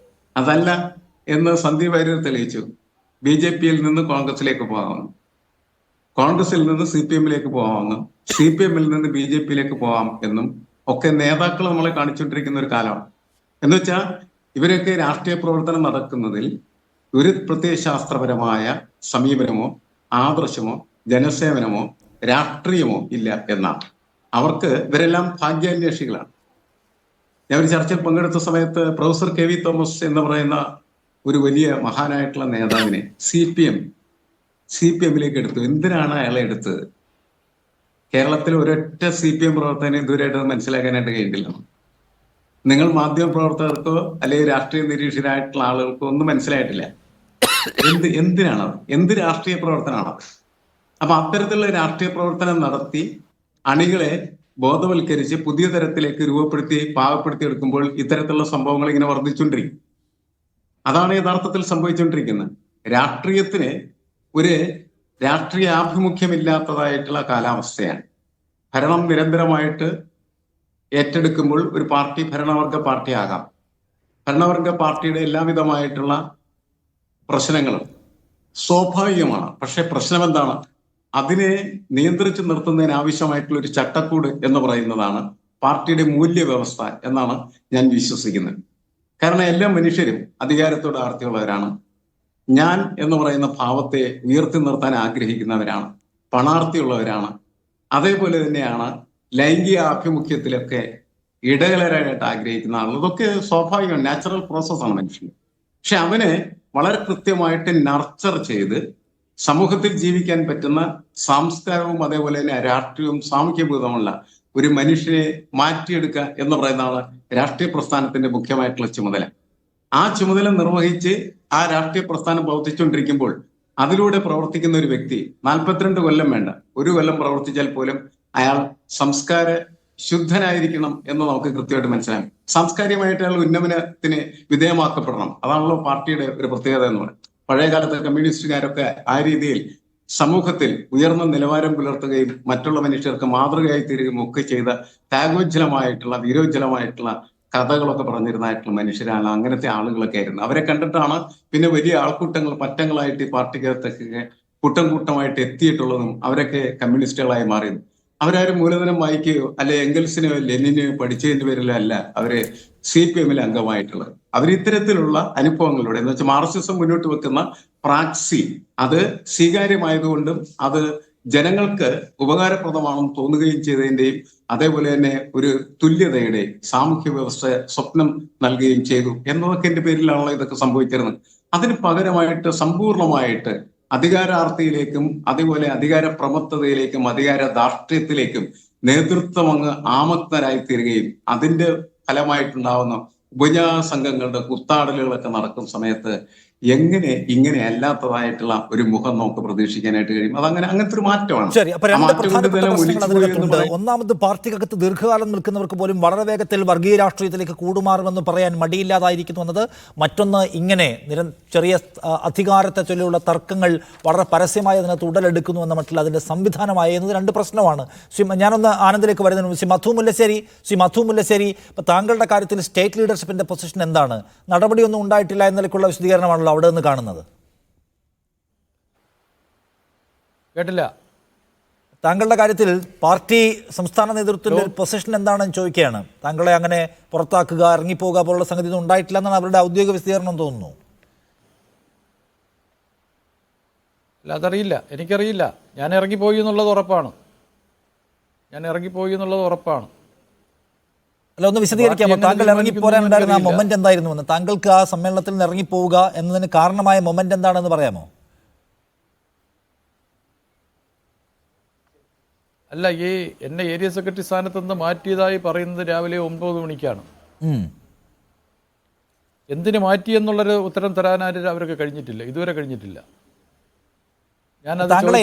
അതല്ല എന്ന് സന്ദീപ് വാര്യർ തെളിയിച്ചു. BJP-യിൽ നിന്ന് കോൺഗ്രസിലേക്ക് പോകാമെന്നും, കോൺഗ്രസിൽ നിന്ന് CPM-ലേക്ക് പോകാമെന്നും, CPM-ൽ നിന്ന് BJP-യിലേക്ക് പോകാം എന്നും ഒക്കെ നേതാക്കൾ നമ്മളെ കാണിച്ചുകൊണ്ടിരിക്കുന്ന ഒരു കാലമാണ്. എന്ന് വെച്ചാൽ ഇവരൊക്കെ രാഷ്ട്രീയ പ്രവർത്തനം നടക്കുന്നതിൽ ഒരു പ്രത്യയശാസ്ത്രപരമായ സമീപനമോ ആദർശമോ ജനസേവനമോ രാഷ്ട്രീയമോ ഇല്ല എന്നാണ്. അവർക്ക് ഇവരെല്ലാം ഭാഗ്യാന്വേഷികളാണ്. ഞാൻ ഒരു ചർച്ചയിൽ പങ്കെടുത്ത സമയത്ത് പ്രൊഫസർ KV തോമസ് എന്ന് പറയുന്ന ഒരു വലിയ മഹാനായിട്ടുള്ള നേതാവിനെ CPM-ലേക്ക് എടുത്തു. എന്തിനാണ് അയാളെ എടുത്തത്? കേരളത്തിൽ ഒരൊറ്റ CPM പ്രവർത്തനം ഇതുവരെയായിട്ട് മനസ്സിലാക്കാനായിട്ട് കഴിഞ്ഞിട്ടില്ല. നിങ്ങൾ മാധ്യമ പ്രവർത്തകർക്കോ അല്ലെങ്കിൽ രാഷ്ട്രീയ നിരീക്ഷകരായിട്ടുള്ള ആളുകൾക്കോ ഒന്നും മനസ്സിലായിട്ടില്ല. എന്തിനാണത്? എന്ത് രാഷ്ട്രീയ പ്രവർത്തനമാണത്? അപ്പൊ അത്തരത്തിലുള്ള രാഷ്ട്രീയ പ്രവർത്തനം നടത്തി അണികളെ ബോധവൽക്കരിച്ച് പുതിയ തരത്തിലേക്ക് രൂപപ്പെടുത്തി പാകപ്പെടുത്തി എടുക്കുമ്പോൾ ഇത്തരത്തിലുള്ള സംഭവങ്ങൾ ഇങ്ങനെ വർദ്ധിച്ചുകൊണ്ടിരിക്കും. അതാണ് യഥാർത്ഥത്തിൽ സംഭവിച്ചുകൊണ്ടിരിക്കുന്നത്. രാഷ്ട്രീയത്തിന് ഒരു രാഷ്ട്രീയ ആഭിമുഖ്യമില്ലാത്തതായിട്ടുള്ള കാലാവസ്ഥയാണ്. ഭരണം നിരന്തരമായിട്ട് ഏറ്റെടുക്കുമ്പോൾ ഒരു പാർട്ടി ഭരണവർഗ പാർട്ടി ആകാം. ഭരണവർഗ പാർട്ടിയുടെ എല്ലാവിധമായിട്ടുള്ള പ്രശ്നങ്ങളും സ്വാഭാവികമാണ്. പക്ഷെ പ്രശ്നം എന്താണ്? അതിനെ നിയന്ത്രിച്ചു നിർത്തുന്നതിന് ആവശ്യമായിട്ടുള്ള ഒരു ചട്ടക്കൂട് എന്ന് പറയുന്നതാണ് പാർട്ടിയുടെ മൂല്യവ്യവസ്ഥ എന്നാണ് ഞാൻ വിശ്വസിക്കുന്നത്. കാരണം എല്ലാ മനുഷ്യരും അധികാരത്തോട് ആർത്തിയുള്ളവരാണ്. ഞാൻ എന്ന് പറയുന്ന ഭാവത്തെ ഉയർത്തി നിർത്താൻ ആഗ്രഹിക്കുന്നവരാണ്, പണാർത്തിയുള്ളവരാണ്. അതേപോലെ തന്നെയാണ് ലൈംഗിക ആഭിമുഖ്യത്തിലൊക്കെ ഇടകലരാനായിട്ട് ആഗ്രഹിക്കുന്ന ആളുകൾ. ഇതൊക്കെ സ്വാഭാവികമാണ്, നാച്ചുറൽ പ്രോസസ്സാണ് മനുഷ്യന്. പക്ഷെ അവനെ വളരെ കൃത്യമായിട്ട് നർച്ചർ ചെയ്ത് സമൂഹത്തിൽ ജീവിക്കാൻ പറ്റുന്ന സംസ്കാരവും അതേപോലെ തന്നെ രാഷ്ട്രീയവും സാമൂഹ്യബോധമുള്ള ഒരു മനുഷ്യനെ മാറ്റിയെടുക്കുക എന്ന് പറയുന്നതാണ് രാഷ്ട്രീയ പ്രസ്ഥാനത്തിന്റെ മുഖ്യമായിട്ടുള്ള ചുമതല. ആ ചുമതല നിർവഹിച്ച് ആ രാഷ്ട്രീയ പ്രസ്ഥാനം പ്രവർത്തിച്ചുകൊണ്ടിരിക്കുമ്പോൾ അതിലൂടെ പ്രവർത്തിക്കുന്ന ഒരു വ്യക്തി 42 കൊല്ലം വേണ്ട, 1 കൊല്ലം പ്രവർത്തിച്ചാൽ പോലും അയാൾ സംസ്കാര ശുദ്ധനായിരിക്കണം എന്ന് നമുക്ക് കൃത്യമായിട്ട് മനസ്സിലാകും. സാംസ്കാരികമായിട്ട് അയാൾ ഉന്നമനത്തിന് വിധേയമാക്കപ്പെടണം. അതാണല്ലോ പാർട്ടിയുടെ ഒരു പ്രത്യേകത എന്ന് പറയുന്നത്. പഴയ കാലത്ത് കമ്മ്യൂണിസ്റ്റുകാരൊക്കെ ആ രീതിയിൽ സമൂഹത്തിൽ ഉയർന്ന നിലവാരം പുലർത്തുകയും മറ്റുള്ള മനുഷ്യർക്ക് മാതൃകയായി തീരുകയും ഒക്കെ ചെയ്ത ത്യാഗോജ്ജലമായിട്ടുള്ള വീരോജ്ജലമായിട്ടുള്ള കഥകളൊക്കെ പറഞ്ഞിരുന്നതായിട്ടുള്ള മനുഷ്യരാണ്. അങ്ങനത്തെ ആളുകളൊക്കെ ആയിരുന്നു. അവരെ കണ്ടിട്ടാണ് പിന്നെ വലിയ ആൾക്കൂട്ടങ്ങൾ പറ്റങ്ങളായിട്ട് ഈ പാർട്ടിക്കകത്തൊക്കെ കൂട്ടം കൂട്ടമായിട്ട് എത്തിയിട്ടുള്ളതും അവരൊക്കെ കമ്മ്യൂണിസ്റ്റുകളായി മാറിയത്. അവരാരും മൂലധനം വായിക്കുകയോ അല്ലെ എംഗൽസിനെയോ ലെനിനെയോ പഠിച്ചതിന്റെ പേരിലോ അല്ല അവര് CPM അംഗമായിട്ടുള്ളത്. അവരിത്തരത്തിലുള്ള അനുഭവങ്ങളിലൂടെ എന്ന് വെച്ചാൽ മാർക്സിസം മുന്നോട്ട് വെക്കുന്ന പ്രാക്സി അത് സ്വീകാര്യമായതുകൊണ്ടും അത് ജനങ്ങൾക്ക് ഉപകാരപ്രദമാണെന്ന് തോന്നുകയും ചെയ്തതിന്റെയും അതേപോലെ തന്നെ ഒരു തുല്യതയുടെ സാമൂഹ്യ വ്യവസ്ഥ സ്വപ്നം നൽകുകയും ചെയ്തു എന്നതൊക്കെ എന്റെ പേരിലാണല്ലോ ഇതൊക്കെ സംഭവിച്ചിരുന്നത്. അതിന് പകരമായിട്ട് സമ്പൂർണമായിട്ട് അധികാരാർത്ഥിയിലേക്കും അതേപോലെ അധികാര പ്രമത്തതയിലേക്കും അധികാര ധാർഷ്ട്യത്തിലേക്കും നേതൃത്വം അങ്ങ് ആമക്തരായി തീരുകയും അതിന്റെ ഫലമായിട്ടുണ്ടാവുന്ന ഉപജാത സംഘങ്ങളുടെ കുത്താടലുകളൊക്കെ നടക്കുന്ന സമയത്ത് എങ്ങനെ ഇങ്ങനെ അല്ലാത്തതായിട്ടുള്ള ഒരു മുഖം നമുക്ക് പ്രതീക്ഷിക്കാനായിട്ട് കഴിയും? അതങ്ങനെ അങ്ങനത്തെ ഒരു മാറ്റമാണ്. ശരി, അപ്പൊ രണ്ട് പ്രധാനപ്പെട്ട പ്രശ്നങ്ങൾ അതിനകത്തുണ്ട്. ഒന്നാമത്, പാർട്ടിക്കകത്ത് ദീർഘകാലം നിൽക്കുന്നവർക്ക് പോലും വളരെ വേഗത്തിൽ വർഗീയ രാഷ്ട്രീയത്തിലേക്ക് കൂടുമാറുമെന്ന് പറയാൻ മടിയില്ലാതായിരിക്കുന്നു എന്നത്. മറ്റൊന്ന്, ഇങ്ങനെ ചെറിയ അധികാരത്തെ ചൊല്ലിയുള്ള തർക്കങ്ങൾ വളരെ പരസ്യമായി അതിനകത്ത് ഉടലെടുക്കുന്നു എന്ന മറ്റുള്ള അതിന്റെ സംവിധാനമായി എന്നത് രണ്ട് പ്രശ്നമാണ്. ഞാനൊന്ന് ആനന്ദിലേക്ക് വരുന്നതിന് മുമ്പ് ശ്രീ മധു മുല്ലശ്ശേരി, ഇപ്പൊ താങ്കളുടെ കാര്യത്തിൽ സ്റ്റേറ്റ് ലീഡർഷിപ്പിന്റെ പൊസിഷൻ എന്താണ്? നടപടിയൊന്നും ഉണ്ടായിട്ടില്ല എന്നതിലേക്കുള്ള വിശദീകരണമാണല്ലോ അവിടെ നിന്ന് കാണുന്നത്. കേട്ടില്ല. താങ്കളുടെ കാര്യത്തിൽ പാർട്ടി സംസ്ഥാന നേതൃത്വത്തിന്റെ പൊസിഷൻ എന്താണെന്ന് ചോദിക്കുകയാണ്. താങ്കളെ അങ്ങനെ പുറത്താക്കുക, ഇറങ്ങിപ്പോകുക പോലുള്ള സംഗതി ഒന്നും ഉണ്ടായിട്ടില്ല എന്നാണ് അവരുടെ ഔദ്യോഗിക വിശദീകരണം തോന്നുന്നു. അല്ല, അതറിയില്ല, എനിക്കറിയില്ല. ഞാൻ ഇറങ്ങിപ്പോയി എന്നുള്ളത് ഉറപ്പാണ്. അല്ല, ഒന്ന് വിശദീകരിക്കാമോ? താങ്കൾ ഇറങ്ങിപ്പോരാനുണ്ടായിരുന്ന ആ മൊമെന്റ് എന്തായിരുന്നു എന്ന്, താങ്കൾക്ക് ആ സമ്മേളനത്തിൽ നിന്ന് ഇറങ്ങിപ്പോവുക എന്നതിന് കാരണമായ മൊമെന്റ് എന്താണെന്ന് പറയാമോ? അല്ല, എന്നെ ഏരിയ സെക്രട്ടറി സ്ഥാനത്ത് നിന്ന് മാറ്റിയതായി പറയുന്നത് രാവിലെ 9 മണിക്കാണ്. എന്തിന് മാറ്റി എന്നുള്ളൊരു ഉത്തരം തരാനായിട്ട് അവർക്ക് കഴിഞ്ഞിട്ടില്ല, ഇതുവരെ കഴിഞ്ഞിട്ടില്ല. താങ്കളെ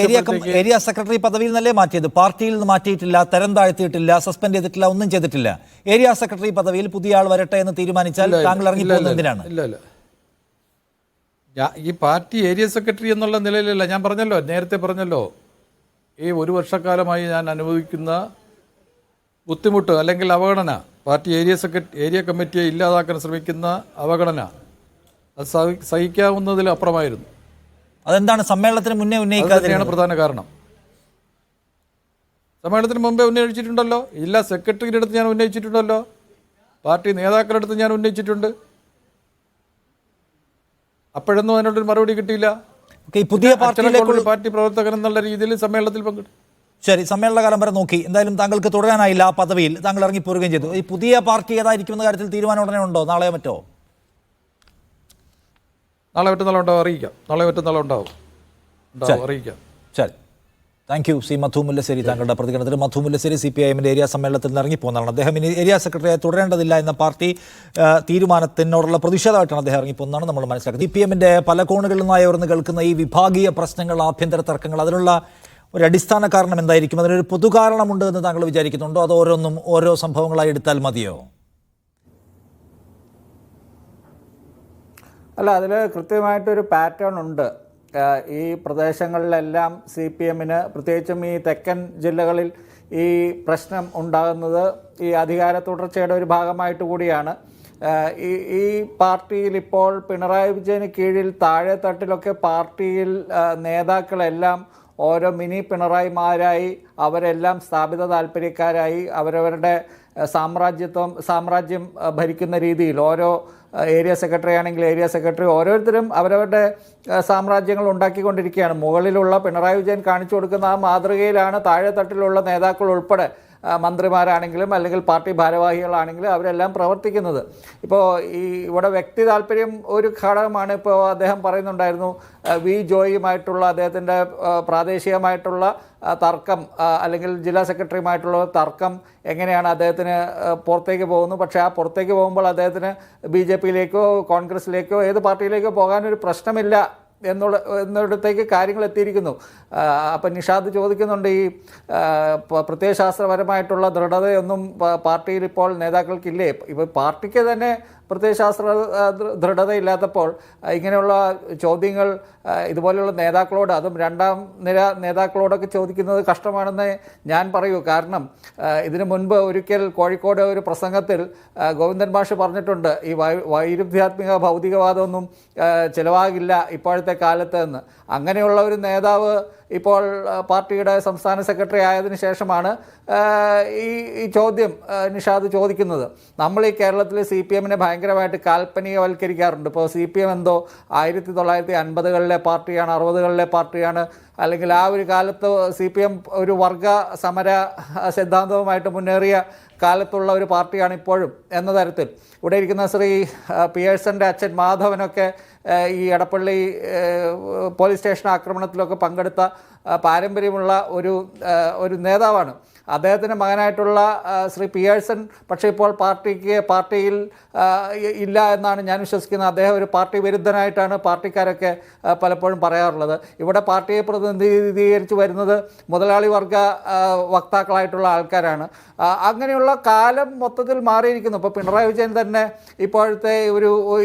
ഏരിയ സെക്രട്ടറി പദവിയിൽ നിന്നല്ലേ മാറ്റിയത്? പാർട്ടിയിൽ നിന്ന് മാറ്റിയിട്ടില്ല, തരം താഴ്ത്തിയിട്ടില്ല, സസ്പെൻഡ് ചെയ്തിട്ടില്ല, ഒന്നും ചെയ്തിട്ടില്ല. ഏരിയ സെക്രട്ടറി പദവിയിൽ പുതിയ ആൾ വരട്ടെ എന്ന് തീരുമാനിച്ചാൽ താങ്കൾ ഇറങ്ങിപ്പോകുന്നത് എന്തിനാണ്? ഇല്ല, ഈ പാർട്ടി ഏരിയ സെക്രട്ടറി എന്നുള്ള നിലയിലല്ല. ഞാൻ നേരത്തെ പറഞ്ഞല്ലോ, ഈ 1 വർഷക്കാലമായി ഞാൻ അനുഭവിക്കുന്ന ബുദ്ധിമുട്ട് അല്ലെങ്കിൽ അവഗണന, പാർട്ടി ഏരിയ കമ്മിറ്റിയെ ഇല്ലാതാക്കാൻ ശ്രമിക്കുന്ന അവഗണന, അത് സഹിക്കാവുന്നതിൽ അപ്പുറമായിരുന്നു. അതെന്താണ് സമ്മേളനത്തിന് മുന്നേ ഉന്നയിക്കാതെയാണ് പ്രധാന കാരണം. സമ്മേളനത്തിന് മുമ്പേ ഉന്നയിച്ചിട്ടുണ്ടല്ലോ, ജില്ലാ സെക്രട്ടറിയുടെ അടുത്ത് ഞാൻ ഉന്നയിച്ചിട്ടുണ്ടല്ലോ, പാർട്ടി നേതാക്കളുടെ അടുത്ത് ഞാൻ ഉന്നയിച്ചിട്ടുണ്ട്. അപ്പോഴൊന്നും അതിനോടൊരു മറുപടി കിട്ടിയില്ല. പുതിയ പാർട്ടി പ്രവർത്തകൻ എന്നുള്ള രീതിയിൽ സമ്മേളനത്തിൽ പങ്കെടുത്തു. ശരി, സമ്മേളന കാലം വരെ നോക്കി. എന്തായാലും താങ്കൾക്ക് തുടരാനായില്ല ആ പദവിയിൽ, താങ്കൾ ഇറങ്ങിപ്പോരുകയും ചെയ്തു. ഈ പുതിയ പാർട്ടി ഏതായിരിക്കുമെന്ന കാര്യത്തിൽ തീരുമാനം ഉടനെ ഉണ്ടോ? നാളെയോ മറ്റോ? നാളെ മറ്റന്നാളും ഉണ്ടാവും, അറിയിക്കാം. അറിയിക്കാം. ശരി. താങ്ക് യു സി മധു മുല്ലശ്ശേരി താങ്കളുടെ പ്രതികരണത്തിൽ. മധു മുല്ലശ്ശേരി CPIM-ന്റെ ഏരിയ സമ്മേളനത്തിൽ നിന്ന് ഇറങ്ങിപ്പോകുന്നതാണ്. അദ്ദേഹം ഇനി ഏരിയ സെക്രട്ടറിയായി തുടരേണ്ടതില്ല എന്ന പാർട്ടി തീരുമാനത്തിനോടുള്ള പ്രതിഷേധമായിട്ടാണ് അദ്ദേഹം ഇറങ്ങിപ്പോകുന്നതാണ് നമ്മൾ മനസ്സിലാക്കുന്നത്. CPM-ന്റെ പല കോണുകളിൽ നിന്നായി ഉയർന്നു കേൾക്കുന്ന ഈ വിഭാഗീയ പ്രശ്നങ്ങൾ, ആഭ്യന്തര തർക്കങ്ങൾ, അതിനുള്ള ഒരു അടിസ്ഥാന കാരണം എന്തായിരിക്കും? അതിനൊരു പൊതു കാരണമുണ്ട് എന്ന് താങ്കൾ വിചാരിക്കുന്നുണ്ടോ? അത് ഓരോന്നും ഓരോ സംഭവങ്ങളായി എടുത്താൽ മതിയോ? അല്ല, അതിൽ കൃത്യമായിട്ടൊരു പാറ്റേൺ ഉണ്ട്. ഈ പ്രദേശങ്ങളിലെല്ലാം CPM-ന്, പ്രത്യേകിച്ചും ഈ തെക്കൻ ജില്ലകളിൽ ഈ പ്രശ്നം ഉണ്ടാകുന്നത് ഈ അധികാര തുടർച്ചയുടെ ഒരു ഭാഗമായിട്ട് കൂടിയാണ്. ഈ പാർട്ടിയിൽ ഇപ്പോൾ പിണറായി വിജയന് കീഴിൽ താഴെ തട്ടിലൊക്കെ പാർട്ടിയിൽ നേതാക്കളെല്ലാം ഓരോ മിനി പിണറായിമാരായി, അവരെല്ലാം സ്ഥാപിത താല്പര്യക്കാരായി, അവരവരുടെ സാമ്രാജ്യം ഭരിക്കുന്ന രീതിയിൽ ഓരോ ഏരിയ സെക്രട്ടറി ആണെങ്കിൽ ഏരിയ സെക്രട്ടറി, ഓരോരുത്തരും അവരവരുടെ സാമ്രാജ്യങ്ങൾ ഉണ്ടാക്കിക്കൊണ്ടിരിക്കുകയാണ്. മുകളിലുള്ള പിണറായി വിജയൻ കാണിച്ചു കൊടുക്കുന്ന ആ മാതൃകയിലാണ് താഴെ തട്ടിലുള്ള നേതാക്കൾ ഉൾപ്പെടെ, മന്ത്രിമാരാണെങ്കിലും അല്ലെങ്കിൽ പാർട്ടി ഭാരവാഹികളാണെങ്കിലും അവരെല്ലാം പ്രവർത്തിക്കുന്നത്. ഇപ്പോൾ ഇവിടെ വ്യക്തി താല്പര്യം ഒരു ഘടകമാണ്. ഇപ്പോൾ അദ്ദേഹം പറയുന്നുണ്ടായിരുന്നു വി ജോയിയുമായിട്ടുള്ള അദ്ദേഹത്തിൻ്റെ പ്രാദേശികമായിട്ടുള്ള തർക്കം, അല്ലെങ്കിൽ ജില്ലാ സെക്രട്ടറിയുമായിട്ടുള്ള തർക്കം എങ്ങനെയാണ് അദ്ദേഹത്തിന് പുറത്തേക്ക് പോകുന്നു. പക്ഷേ ആ പുറത്തേക്ക് പോകുമ്പോൾ അദ്ദേഹത്തിന് BJP-യിലേക്കോ കോൺഗ്രസിലേക്കോ ഏത് പാർട്ടിയിലേക്കോ പോകാനൊരു പ്രശ്നമില്ല എന്നിടത്തേക്ക് കാര്യങ്ങൾ എത്തിയിരിക്കുന്നു. അപ്പം നിഷാദ് ചോദിക്കുന്നുണ്ട്, ഈ പ്രത്യയശാസ്ത്രപരമായിട്ടുള്ള ദൃഢതയൊന്നും പാർട്ടിയിൽ ഇപ്പോൾ നേതാക്കൾക്കില്ലേ? ഇപ്പോൾ പാർട്ടിക്ക് തന്നെ പ്രത്യയശാസ്ത്ര ദൃഢതയില്ലാത്തപ്പോൾ ഇങ്ങനെയുള്ള ചോദ്യങ്ങൾ ഇതുപോലെയുള്ള നേതാക്കളോട്, അതും രണ്ടാം നിര നേതാക്കളോടൊക്കെ ചോദിക്കുന്നത് കഷ്ടമാണെന്ന് ഞാൻ പറയൂ. കാരണം ഇതിനു മുൻപ് ഒരിക്കൽ കോഴിക്കോട് ഒരു പ്രസംഗത്തിൽ ഗോവിന്ദൻ മാഷ് പറഞ്ഞിട്ടുണ്ട്, ഈ വൈരുദ്ധ്യാത്മിക ഭൗതികവാദമൊന്നും ചിലവാകില്ല ഇപ്പോഴത്തെ കാലത്ത് എന്ന്. അങ്ങനെയുള്ള ഒരു നേതാവ് ഇപ്പോൾ പാർട്ടിയുടെ സംസ്ഥാന സെക്രട്ടറി ആയതിനു ശേഷമാണ് ഈ ചോദ്യം നിഷാദ് ചോദിക്കുന്നത്. നമ്മൾ ഈ കേരളത്തിൽ CPM-നെ ഭയങ്കരമായിട്ട് കാൽപ്പനികവൽക്കരിക്കാറുണ്ട്. ഇപ്പോൾ CPM എന്തോ 1950-കളിലെ പാർട്ടിയാണ്, 60-കളിലെ പാർട്ടിയാണ്, അല്ലെങ്കിൽ ആ ഒരു കാലത്ത് CPM ഒരു വർഗ സമര സിദ്ധാന്തവുമായിട്ട് മുന്നേറിയ കാലത്തുള്ള ഒരു പാർട്ടിയാണ് ഇപ്പോഴും എന്ന തരത്തിൽ. ഇവിടെ ഇരിക്കുന്ന ശ്രീ പിയേഴ്സൻ്റെ അച്ഛൻ മാധവനൊക്കെ ഈ എടപ്പള്ളി പോലീസ് സ്റ്റേഷൻ ആക്രമണത്തിലൊക്കെ പങ്കെടുത്ത പാരമ്പര്യമുള്ള ഒരു നേതാവാണ്. അദ്ദേഹത്തിൻ്റെ മകനായിട്ടുള്ള ശ്രീ പിയേഴ്സൺ പക്ഷേ ഇപ്പോൾ പാർട്ടിയിൽ ഇല്ല എന്നാണ് ഞാൻ വിശ്വസിക്കുന്നത്. അദ്ദേഹം ഒരു പാർട്ടി വിരുദ്ധനായിട്ടാണ് പാർട്ടിക്കാരൊക്കെ പലപ്പോഴും പറയാറുള്ളത്. ഇവിടെ പാർട്ടിയെ പ്രതിനിധീകരിച്ച് വരുന്നത് മുതലാളി വർഗ വക്താക്കളായിട്ടുള്ള ആൾക്കാരാണ്. അങ്ങനെയുള്ള കാലം മൊത്തത്തിൽ മാറിയിരിക്കുന്നു. ഇപ്പോൾ പിണറായി വിജയൻ തന്നെ ഇപ്പോഴത്തെ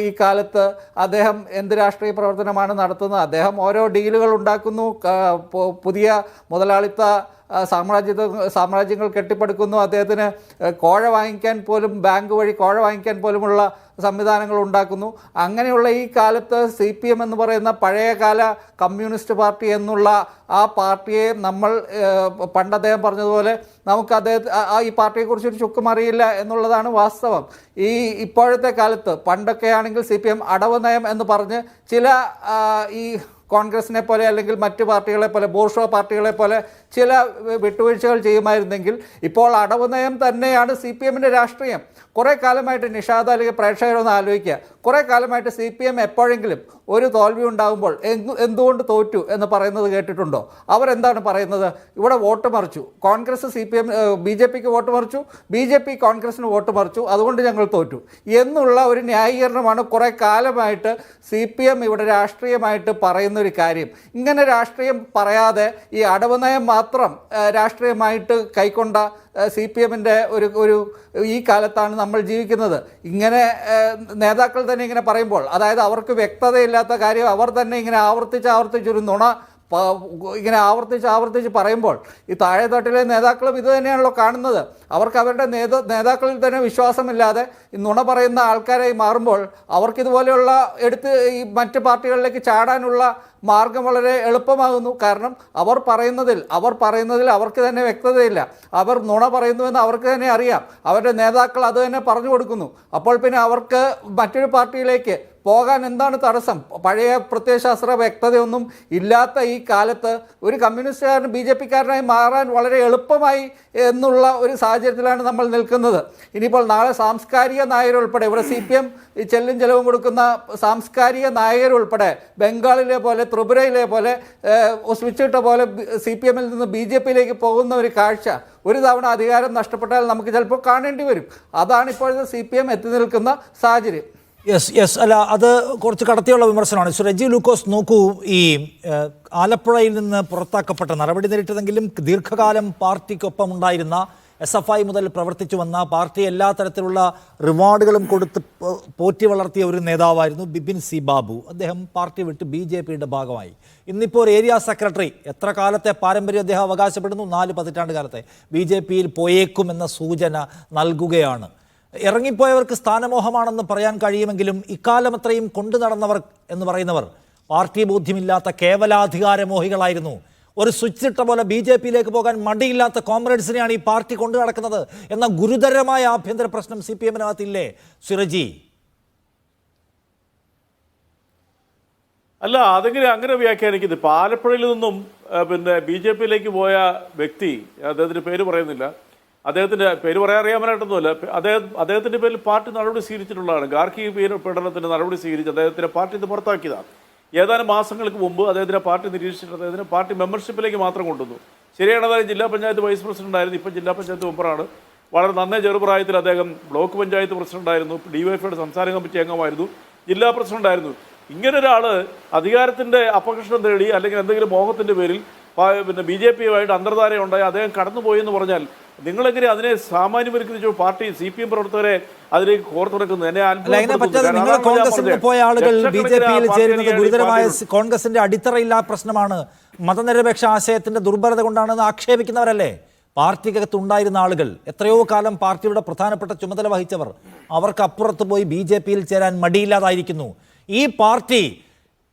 ഈ കാലത്ത് അദ്ദേഹം എന്ത് രാഷ്ട്രീയ പ്രവർത്തനമാണ് നടത്തുന്നത്? അദ്ദേഹം ഓരോ ഡീലുകൾ ഉണ്ടാക്കുന്നു, പുതിയ മുതലാളിത്ത സാമ്രാജ്യങ്ങൾ കെട്ടിപ്പടുക്കുന്നു. അദ്ദേഹത്തിന് കോഴ വാങ്ങിക്കാൻ പോലും, ബാങ്ക് വഴി കോഴ വാങ്ങിക്കാൻ പോലുമുള്ള സംവിധാനങ്ങൾ ഉണ്ടാക്കുന്നു. അങ്ങനെയുള്ള ഈ കാലത്ത് CPM എന്ന് പറയുന്ന പഴയകാല കമ്മ്യൂണിസ്റ്റ് പാർട്ടി എന്നുള്ള ആ പാർട്ടിയെ നമ്മൾ പണ്ട് അദ്ദേഹം പറഞ്ഞതുപോലെ നമുക്ക് ഈ പാർട്ടിയെക്കുറിച്ചൊരു ചുക്കും അറിയില്ല എന്നുള്ളതാണ് വാസ്തവം. ഇപ്പോഴത്തെ കാലത്ത് പണ്ടൊക്കെ ആണെങ്കിൽ CPM അടവ് നയം എന്ന് പറഞ്ഞ് ചില ഈ കോൺഗ്രസിനെ പോലെ അല്ലെങ്കിൽ മറ്റ് പാർട്ടികളെ പോലെ, ബൂർഷ്വാ പാർട്ടികളെ പോലെ ചില വിട്ടുവീഴ്ചകൾ ചെയ്യുമായിരുന്നെങ്കിൽ ഇപ്പോൾ അടവ് നയം തന്നെയാണ് CPM-ൻ്റെ രാഷ്ട്രീയം. കുറേ കാലമായിട്ട് നിഷാദ് അല്ലെങ്കിൽ പ്രേക്ഷകരൊന്ന് ആലോചിക്കുക, കുറേ കാലമായിട്ട് CPM എപ്പോഴെങ്കിലും ഒരു തോൽവി ഉണ്ടാകുമ്പോൾ എന്തുകൊണ്ട് തോറ്റു എന്ന് പറയുന്നത് കേട്ടിട്ടുണ്ടോ? അവരെന്താണ് പറയുന്നത്? ഇവിടെ വോട്ട് മറിച്ചു, കോൺഗ്രസ് BJP-ക്ക് വോട്ട് മറിച്ചു, BJP കോൺഗ്രസിന് വോട്ട് മറിച്ചു, അതുകൊണ്ട് ഞങ്ങൾ തോറ്റു എന്നുള്ള ഒരു ന്യായീകരണമാണ് കുറേ കാലമായിട്ട് CPM ഇവിടെ രാഷ്ട്രീയമായിട്ട് പറയുന്നൊരു കാര്യം. ഇങ്ങനെ രാഷ്ട്രീയം പറയാതെ ഈ അടവ് നയം മാത്രം രാഷ്ട്രീയമായിട്ട് കൈക്കൊണ്ട CPM-ൻ്റെ ഒരു ഈ കാലത്താണ് നമ്മൾ ജീവിക്കുന്നത്. ഇങ്ങനെ നേതാക്കൾ തന്നെ ഇങ്ങനെ പറയുമ്പോൾ, അതായത് അവർക്ക് വ്യക്തതയില്ലാത്ത കാര്യം അവർ തന്നെ ഇങ്ങനെ ആവർത്തിച്ചൊരു നുണ ഇങ്ങനെ ആവർത്തിച്ച് പറയുമ്പോൾ ഈ താഴെത്തട്ടിലെ നേതാക്കളും ഇത് തന്നെയാണല്ലോ കാണുന്നത്. അവർക്ക് അവരുടെ നേതാക്കളിൽ തന്നെ വിശ്വാസമില്ലാതെ ഈ നുണ പറയുന്ന ആൾക്കാരായി മാറുമ്പോൾ അവർക്കിതുപോലെയുള്ള ഈ മറ്റ് പാർട്ടികളിലേക്ക് ചാടാനുള്ള മാർഗം വളരെ എളുപ്പമാകുന്നു. കാരണം അവർ പറയുന്നതിൽ അവർക്ക് തന്നെ വ്യക്തതയില്ല. അവർ നുണ പറയുന്നുവെന്ന് അവർക്ക് തന്നെ അറിയാം. അവരുടെ നേതാക്കൾ അത് തന്നെ പറഞ്ഞു കൊടുക്കുന്നു. അപ്പോൾ പിന്നെ അവർക്ക് മറ്റൊരു പാർട്ടിയിലേക്ക് പോകാൻ എന്താണ് തടസ്സം? പഴയ പ്രത്യയശാസ്ത്ര വ്യക്തതയൊന്നും ഇല്ലാത്ത ഈ കാലത്ത് ഒരു കമ്മ്യൂണിസ്റ്റുകാരന് BJP-കാരനായി മാറാൻ വളരെ എളുപ്പമായി എന്നുള്ള ഒരു സാഹചര്യത്തിലാണ് നമ്മൾ നിൽക്കുന്നത്. ഇനിയിപ്പോൾ നാളെ സാംസ്കാരിക നായരുൾപ്പെടെ ഇവിടെ CPM ഈ ചെല്ലും ചെലവും കൊടുക്കുന്ന സാംസ്കാരിക നായകരുൾപ്പെടെ ബംഗാളിലെ പോലെ ത്രിപുരയിലെ പോലെ സ്വിച്ചിട്ട പോലെ CPM-ൽ നിന്ന് BJP-യിലേക്ക് പോകുന്ന ഒരു കാഴ്ച ഒരു തവണ അധികാരം നഷ്ടപ്പെട്ടാൽ നമുക്ക് ചിലപ്പോൾ കാണേണ്ടി വരും. അതാണ് ഇപ്പോഴത്തെ CPM എത്തി നിൽക്കുന്ന സാഹചര്യം. യെസ് അല്ല, അത് കുറച്ച് കടത്തിയുള്ള വിമർശനമാണ്. രജി ലൂക്കോസ്, നോക്കൂ, ഈ ആലപ്പുഴയിൽ നിന്ന് പുറത്താക്കപ്പെട്ട, നടപടി നേരിട്ടതെങ്കിലും ദീർഘകാലം പാർട്ടിക്കൊപ്പം ഉണ്ടായിരുന്ന, SFI മുതൽ പ്രവർത്തിച്ചു വന്ന, പാർട്ടി എല്ലാ തരത്തിലുള്ള റിവാർഡുകളും കൊടുത്ത് പോറ്റി വളർത്തിയ ഒരു നേതാവായിരുന്നു ബിപിൻ സി ബാബു. അദ്ദേഹം പാർട്ടി വിട്ട് BJP-യുടെ ഭാഗമായി. ഇന്നിപ്പോൾ ഒരു ഏരിയ സെക്രട്ടറി, എത്ര കാലത്തെ പാരമ്പര്യം അദ്ദേഹം അവകാശപ്പെടുന്നു? 4 പതിറ്റാണ്ട് കാലത്തെ BJP-യിൽ പോയേക്കുമെന്ന സൂചന നൽകുകയാണ്. ഇറങ്ങിപ്പോയവർക്ക് സ്ഥാനമോഹമാണെന്ന് പറയാൻ കഴിയുമെങ്കിലും ഇക്കാലം അത്രയും കൊണ്ടു നടന്നവർ എന്ന് പറയുന്നവർ പാർട്ടി ബോധ്യമില്ലാത്ത കേവലാധികാരമോഹികളായിരുന്നു. ഒരു സ്വിച്ച് ഇട്ട പോലെ BJP-യിലേക്ക് പോകാൻ മടിയില്ലാത്ത കോമ്രേഡ്സിനെയാണ് ഈ പാർട്ടി കൊണ്ടു നടക്കുന്നത് എന്ന ഗുരുതരമായ ആഭ്യന്തര പ്രശ്നം CPM-നകത്തില്ലേ സിറജി? അല്ല, അങ്ങനെ വ്യാഖ്യാനിക്കുന്നത്. ഇപ്പോൾ ആലപ്പുഴയിൽ നിന്നും പിന്നെ BJP-യിലേക്ക് പോയ വ്യക്തി, അദ്ദേഹത്തിൻ്റെ പേര് പറയുന്നില്ല, അദ്ദേഹത്തിൻ്റെ പേര് പറയാൻ അറിയാമനായിട്ടൊന്നുമല്ല, അദ്ദേഹത്തിൻ്റെ പേരിൽ പാർട്ടി നടപടി സ്വീകരിച്ചിട്ടുള്ളതാണ്. ഗാർഹിക പീഡനത്തിന് നടപടി സ്വീകരിച്ച് അദ്ദേഹത്തിൻ്റെ പാർട്ടി ഇത് പുറത്താക്കിയതാണ്. ഏതാനും മാസങ്ങൾക്ക് മുമ്പ് അദ്ദേഹത്തിൻ്റെ പാർട്ടി നിരീക്ഷിച്ചിട്ട് അദ്ദേഹത്തിൻ്റെ പാർട്ടി മെമ്പർഷിപ്പിലേക്ക് മാത്രം കൊണ്ടുവന്നു. ശരിയാണ്, അദ്ദേഹം ജില്ലാ പഞ്ചായത്ത് വൈസ് പ്രസിഡന്റ് ആയിരുന്നു, ഇപ്പം ജില്ലാ പഞ്ചായത്ത് മെമ്പറാണ്. വളരെ നന്നേ ചെറുപ്രായത്തിൽ അദ്ദേഹം ബ്ലോക്ക് പഞ്ചായത്ത് പ്രസിഡന്റായിരുന്നു, DYFIയുടെ സംസ്ഥാന കമ്മിറ്റി അംഗമായിരുന്നു, ജില്ലാ പ്രസിഡന്റായിരുന്നു. ഇങ്ങനൊരാൾ അധികാരത്തിൻ്റെ അപകർഷണം തേടി അല്ലെങ്കിൽ എന്തെങ്കിലും മോഹത്തിൻ്റെ പേരിൽ പിന്നെ BJP-യുമായിട്ട് അന്തർധാര ഉണ്ടായി അദ്ദേഹം കടന്നുപോയി എന്ന് പറഞ്ഞാൽ നിങ്ങളെങ്ങനെ അതിനെ സാമാന്യവൽക്കരിച്ചു? പാർട്ടി CPM പ്രവർത്തകരെ അതിലേക്ക് കോർത്തിറക്കുന്നു. നിങ്ങൾ കോൺഗ്രസിൽ പോയ ആളുകൾ BJP-യിൽ ചേരുന്നത് ഗുരുതരമായ കോൺഗ്രസിന്റെ അടിത്തറയില്ലാ പ്രശ്നമാണ്, മതനിരപേക്ഷ ആശയത്തിന്റെ ദുർബലത കൊണ്ടാണെന്ന് ആക്ഷേപിക്കുന്നവരല്ലേ പാർട്ടിക്കകത്ത് ഉണ്ടായിരുന്ന ആളുകൾ? എത്രയോ കാലം പാർട്ടിയുടെ പ്രധാനപ്പെട്ട ചുമതല വഹിച്ചവർ, അവർക്കപ്പുറത്ത് പോയി BJP-യിൽ ചേരാൻ മടിയില്ലാതായിരിക്കുന്നു ഈ പാർട്ടി.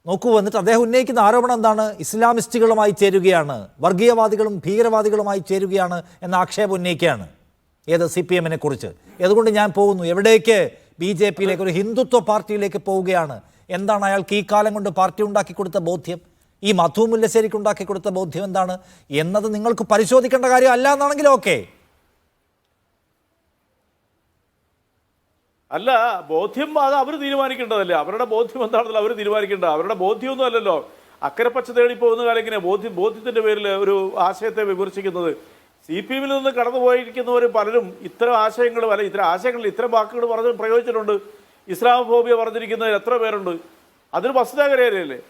നോക്കൂ, എന്നിട്ട് അദ്ദേഹം ഉന്നയിക്കുന്ന ആരോപണം എന്താണ്? ഇസ്ലാമിസ്റ്റുകളുമായി ചേരുകയാണ്, വർഗീയവാദികളും ഭീകരവാദികളുമായി ചേരുകയാണ് എന്ന ആക്ഷേപം ഉന്നയിക്കുകയാണ്. ഏത് CPM-നെ കുറിച്ച്? അതുകൊണ്ട് ഞാൻ പോകുന്നു എവിടേക്ക്? BJP-യിലേക്ക്, ഒരു ഹിന്ദുത്വ പാർട്ടിയിലേക്ക് പോവുകയാണ്. എന്താണ് അയാൾക്ക് ഈ കാലം കൊണ്ട് പാർട്ടി ഉണ്ടാക്കി കൊടുത്ത ബോധ്യം? ഈ മധു മുല്ലശ്ശേരിക്ക് ഉണ്ടാക്കി കൊടുത്ത ബോധ്യം എന്താണ് എന്നത് നിങ്ങൾക്ക് പരിശോധിക്കേണ്ട കാര്യം അല്ല എന്നാണെങ്കിലും ഓക്കെ. അല്ല, ബോധ്യം അത് അവർ തീരുമാനിക്കേണ്ടതല്ലേ. അവരുടെ ബോധ്യം എന്താണെന്നല്ലോ അവർ തീരുമാനിക്കേണ്ടത്. അവരുടെ ബോധ്യമൊന്നും അല്ലല്ലോ അക്കരെ പച്ച തേടി പോകുന്ന കാലം ഇങ്ങനെ ബോധ്യത്തിൻ്റെ പേരിൽ ഒരു ആശയത്തെ വിമർശിക്കുന്നത്. CPM-ൽ നിന്ന് കടന്നുപോയിരിക്കുന്നവർ പലരും ഇത്തരം ആശയങ്ങളും അല്ല ഇത്തരം ആശയങ്ങളിൽ ഇത്തരം വാക്കുകൾ പ്രയോഗിച്ചിട്ടുണ്ട്. ഇസ്ലാമോഫോബിയ പറഞ്ഞിരിക്കുന്നവർ എത്ര പേരുണ്ട്? അതൊരു വസ്തുതാകരയല്ലേ.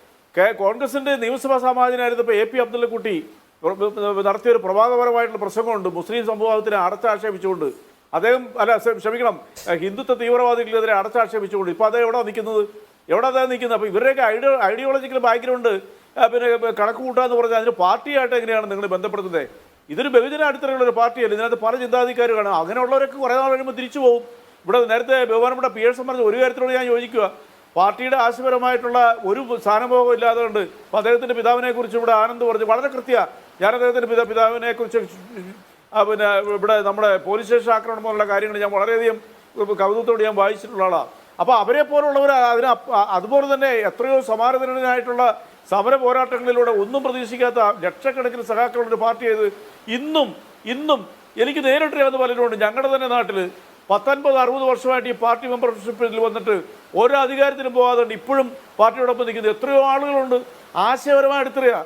കോൺഗ്രസിൻ്റെ നിയമസഭാ സമാജനായിരുന്നപ്പോൾ AP അബ്ദുള്ളക്കുട്ടി നടത്തിയൊരു പ്രഭാതപരമായിട്ടുള്ള പ്രസംഗമുണ്ട് മുസ്ലിം സമൂഹത്തിനെ അടച്ചാക്ഷേപിച്ചുകൊണ്ട്. അദ്ദേഹം ക്ഷമിക്കണം, ഹിന്ദുത്വ തീവ്രവാദികൾക്കെതിരെ അടച്ചാക്ഷേപിച്ചുകൊണ്ട്. ഇപ്പോൾ അദ്ദേഹം എവിടെ നിൽക്കുന്നത്? അദ്ദേഹം നിൽക്കുന്നത്? അപ്പോൾ ഇവരുടെയൊക്കെ ഐഡിയോളജിക്കൽ ബാക്ക്ഗ്രൗണ്ട് പിന്നെ കണക്ക് കൂട്ടാന്ന് പറഞ്ഞാൽ അതിന് പാർട്ടിയായിട്ട് എങ്ങനെയാണ് നിങ്ങൾ ബന്ധപ്പെടുത്തുന്നത്? ഇതൊരു ബഹുജന അടിത്തറയുള്ള ഒരു പാർട്ടിയല്ല. ഇതിനകത്ത് പല ചിന്താധികാരും കാണും. അങ്ങനെയുള്ളവരൊക്കെ കുറേ നാൾ കഴിയുമ്പോൾ തിരിച്ചു പോകും. ഇവിടെ നേരത്തെ ബഹുമാനപ്പെട്ട PS പറഞ്ഞ ഒരു കാര്യത്തിനോട് ഞാൻ യോജിക്കുക. പാർട്ടിയുടെ ആശയപരമായിട്ടുള്ള ഒരു സ്ഥാനഭോഗം ഇല്ലാതെ കൊണ്ട് അപ്പോൾ അദ്ദേഹത്തിൻ്റെ പിതാവിനെ കുറിച്ച് ഇവിടെ ആനന്ദ് പറഞ്ഞു വളരെ കൃത്യമാണ്. ഞാൻ അദ്ദേഹത്തിൻ്റെ പിതാവിനെ കുറിച്ച് പിന്നെ ഇവിടെ നമ്മുടെ പോലീസ് സ്റ്റേഷൻ ആക്രമണം പോലുള്ള കാര്യങ്ങൾ ഞാൻ വളരെയധികം കൗതുകത്തോട് ഞാൻ വായിച്ചിട്ടുള്ള ആളാണ്. അപ്പോൾ അവരെ പോലുള്ളവർ അതുപോലെ തന്നെ എത്രയോ സമാനതനായിട്ടുള്ള സമര പോരാട്ടങ്ങളിലൂടെ ഒന്നും പ്രതീക്ഷിക്കാത്ത ലക്ഷക്കണക്കിന് സഖാക്കളുടെ പാർട്ടി ചെയ്ത് ഇന്നും എനിക്ക് നേരിട്ടറിയാവുന്ന പലരുമുണ്ട്. ഞങ്ങളുടെ തന്നെ നാട്ടിൽ 19-60 വർഷമായിട്ട് ഈ പാർട്ടി മെമ്പർഷിപ്പിൽ വന്നിട്ട് ഓരോ അധികാരത്തിനും പോകാതെ ഇപ്പോഴും പാർട്ടിയോടൊപ്പം നിൽക്കുന്നത് എത്രയോ ആളുകളുണ്ട്. ആശയപരമായ അടിത്തറയാ.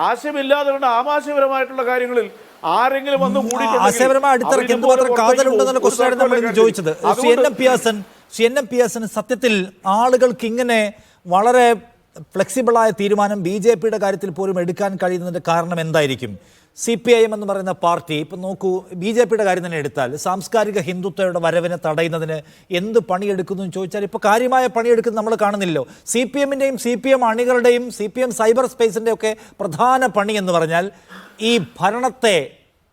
ആശയമില്ലാതെ കൊണ്ട് ആമാശയപരമായിട്ടുള്ള കാര്യങ്ങളിൽ ആരെങ്കിലും വന്ന് ചോദിച്ചത് CNM പിയാസൻ സത്യത്തിൽ ആളുകൾക്ക് ഇങ്ങനെ വളരെ ഫ്ലെക്സിബിളായ തീരുമാനം BJP-യുടെ കാര്യത്തിൽ പോലും എടുക്കാൻ കഴിയുന്നതിൻ്റെ കാരണം എന്തായിരിക്കും? CPIM എന്ന് പറയുന്ന പാർട്ടി ഇപ്പം നോക്കൂ, BJP-യുടെ കാര്യം തന്നെ എടുത്താൽ സാംസ്കാരിക ഹിന്ദുത്വയുടെ വരവിനെ തടയുന്നതിന് എന്ത് പണിയെടുക്കുന്നു എന്ന് ചോദിച്ചാൽ ഇപ്പോൾ കാര്യമായ പണിയെടുക്കുന്നത് നമ്മൾ കാണുന്നില്ലല്ലോ. CPM-ൻ്റെയും CPM അണികളുടെയും CPM സൈബർ സ്പേസിൻ്റെ ഒക്കെ പ്രധാന പണി എന്ന് പറഞ്ഞാൽ ഈ ഭരണത്തെ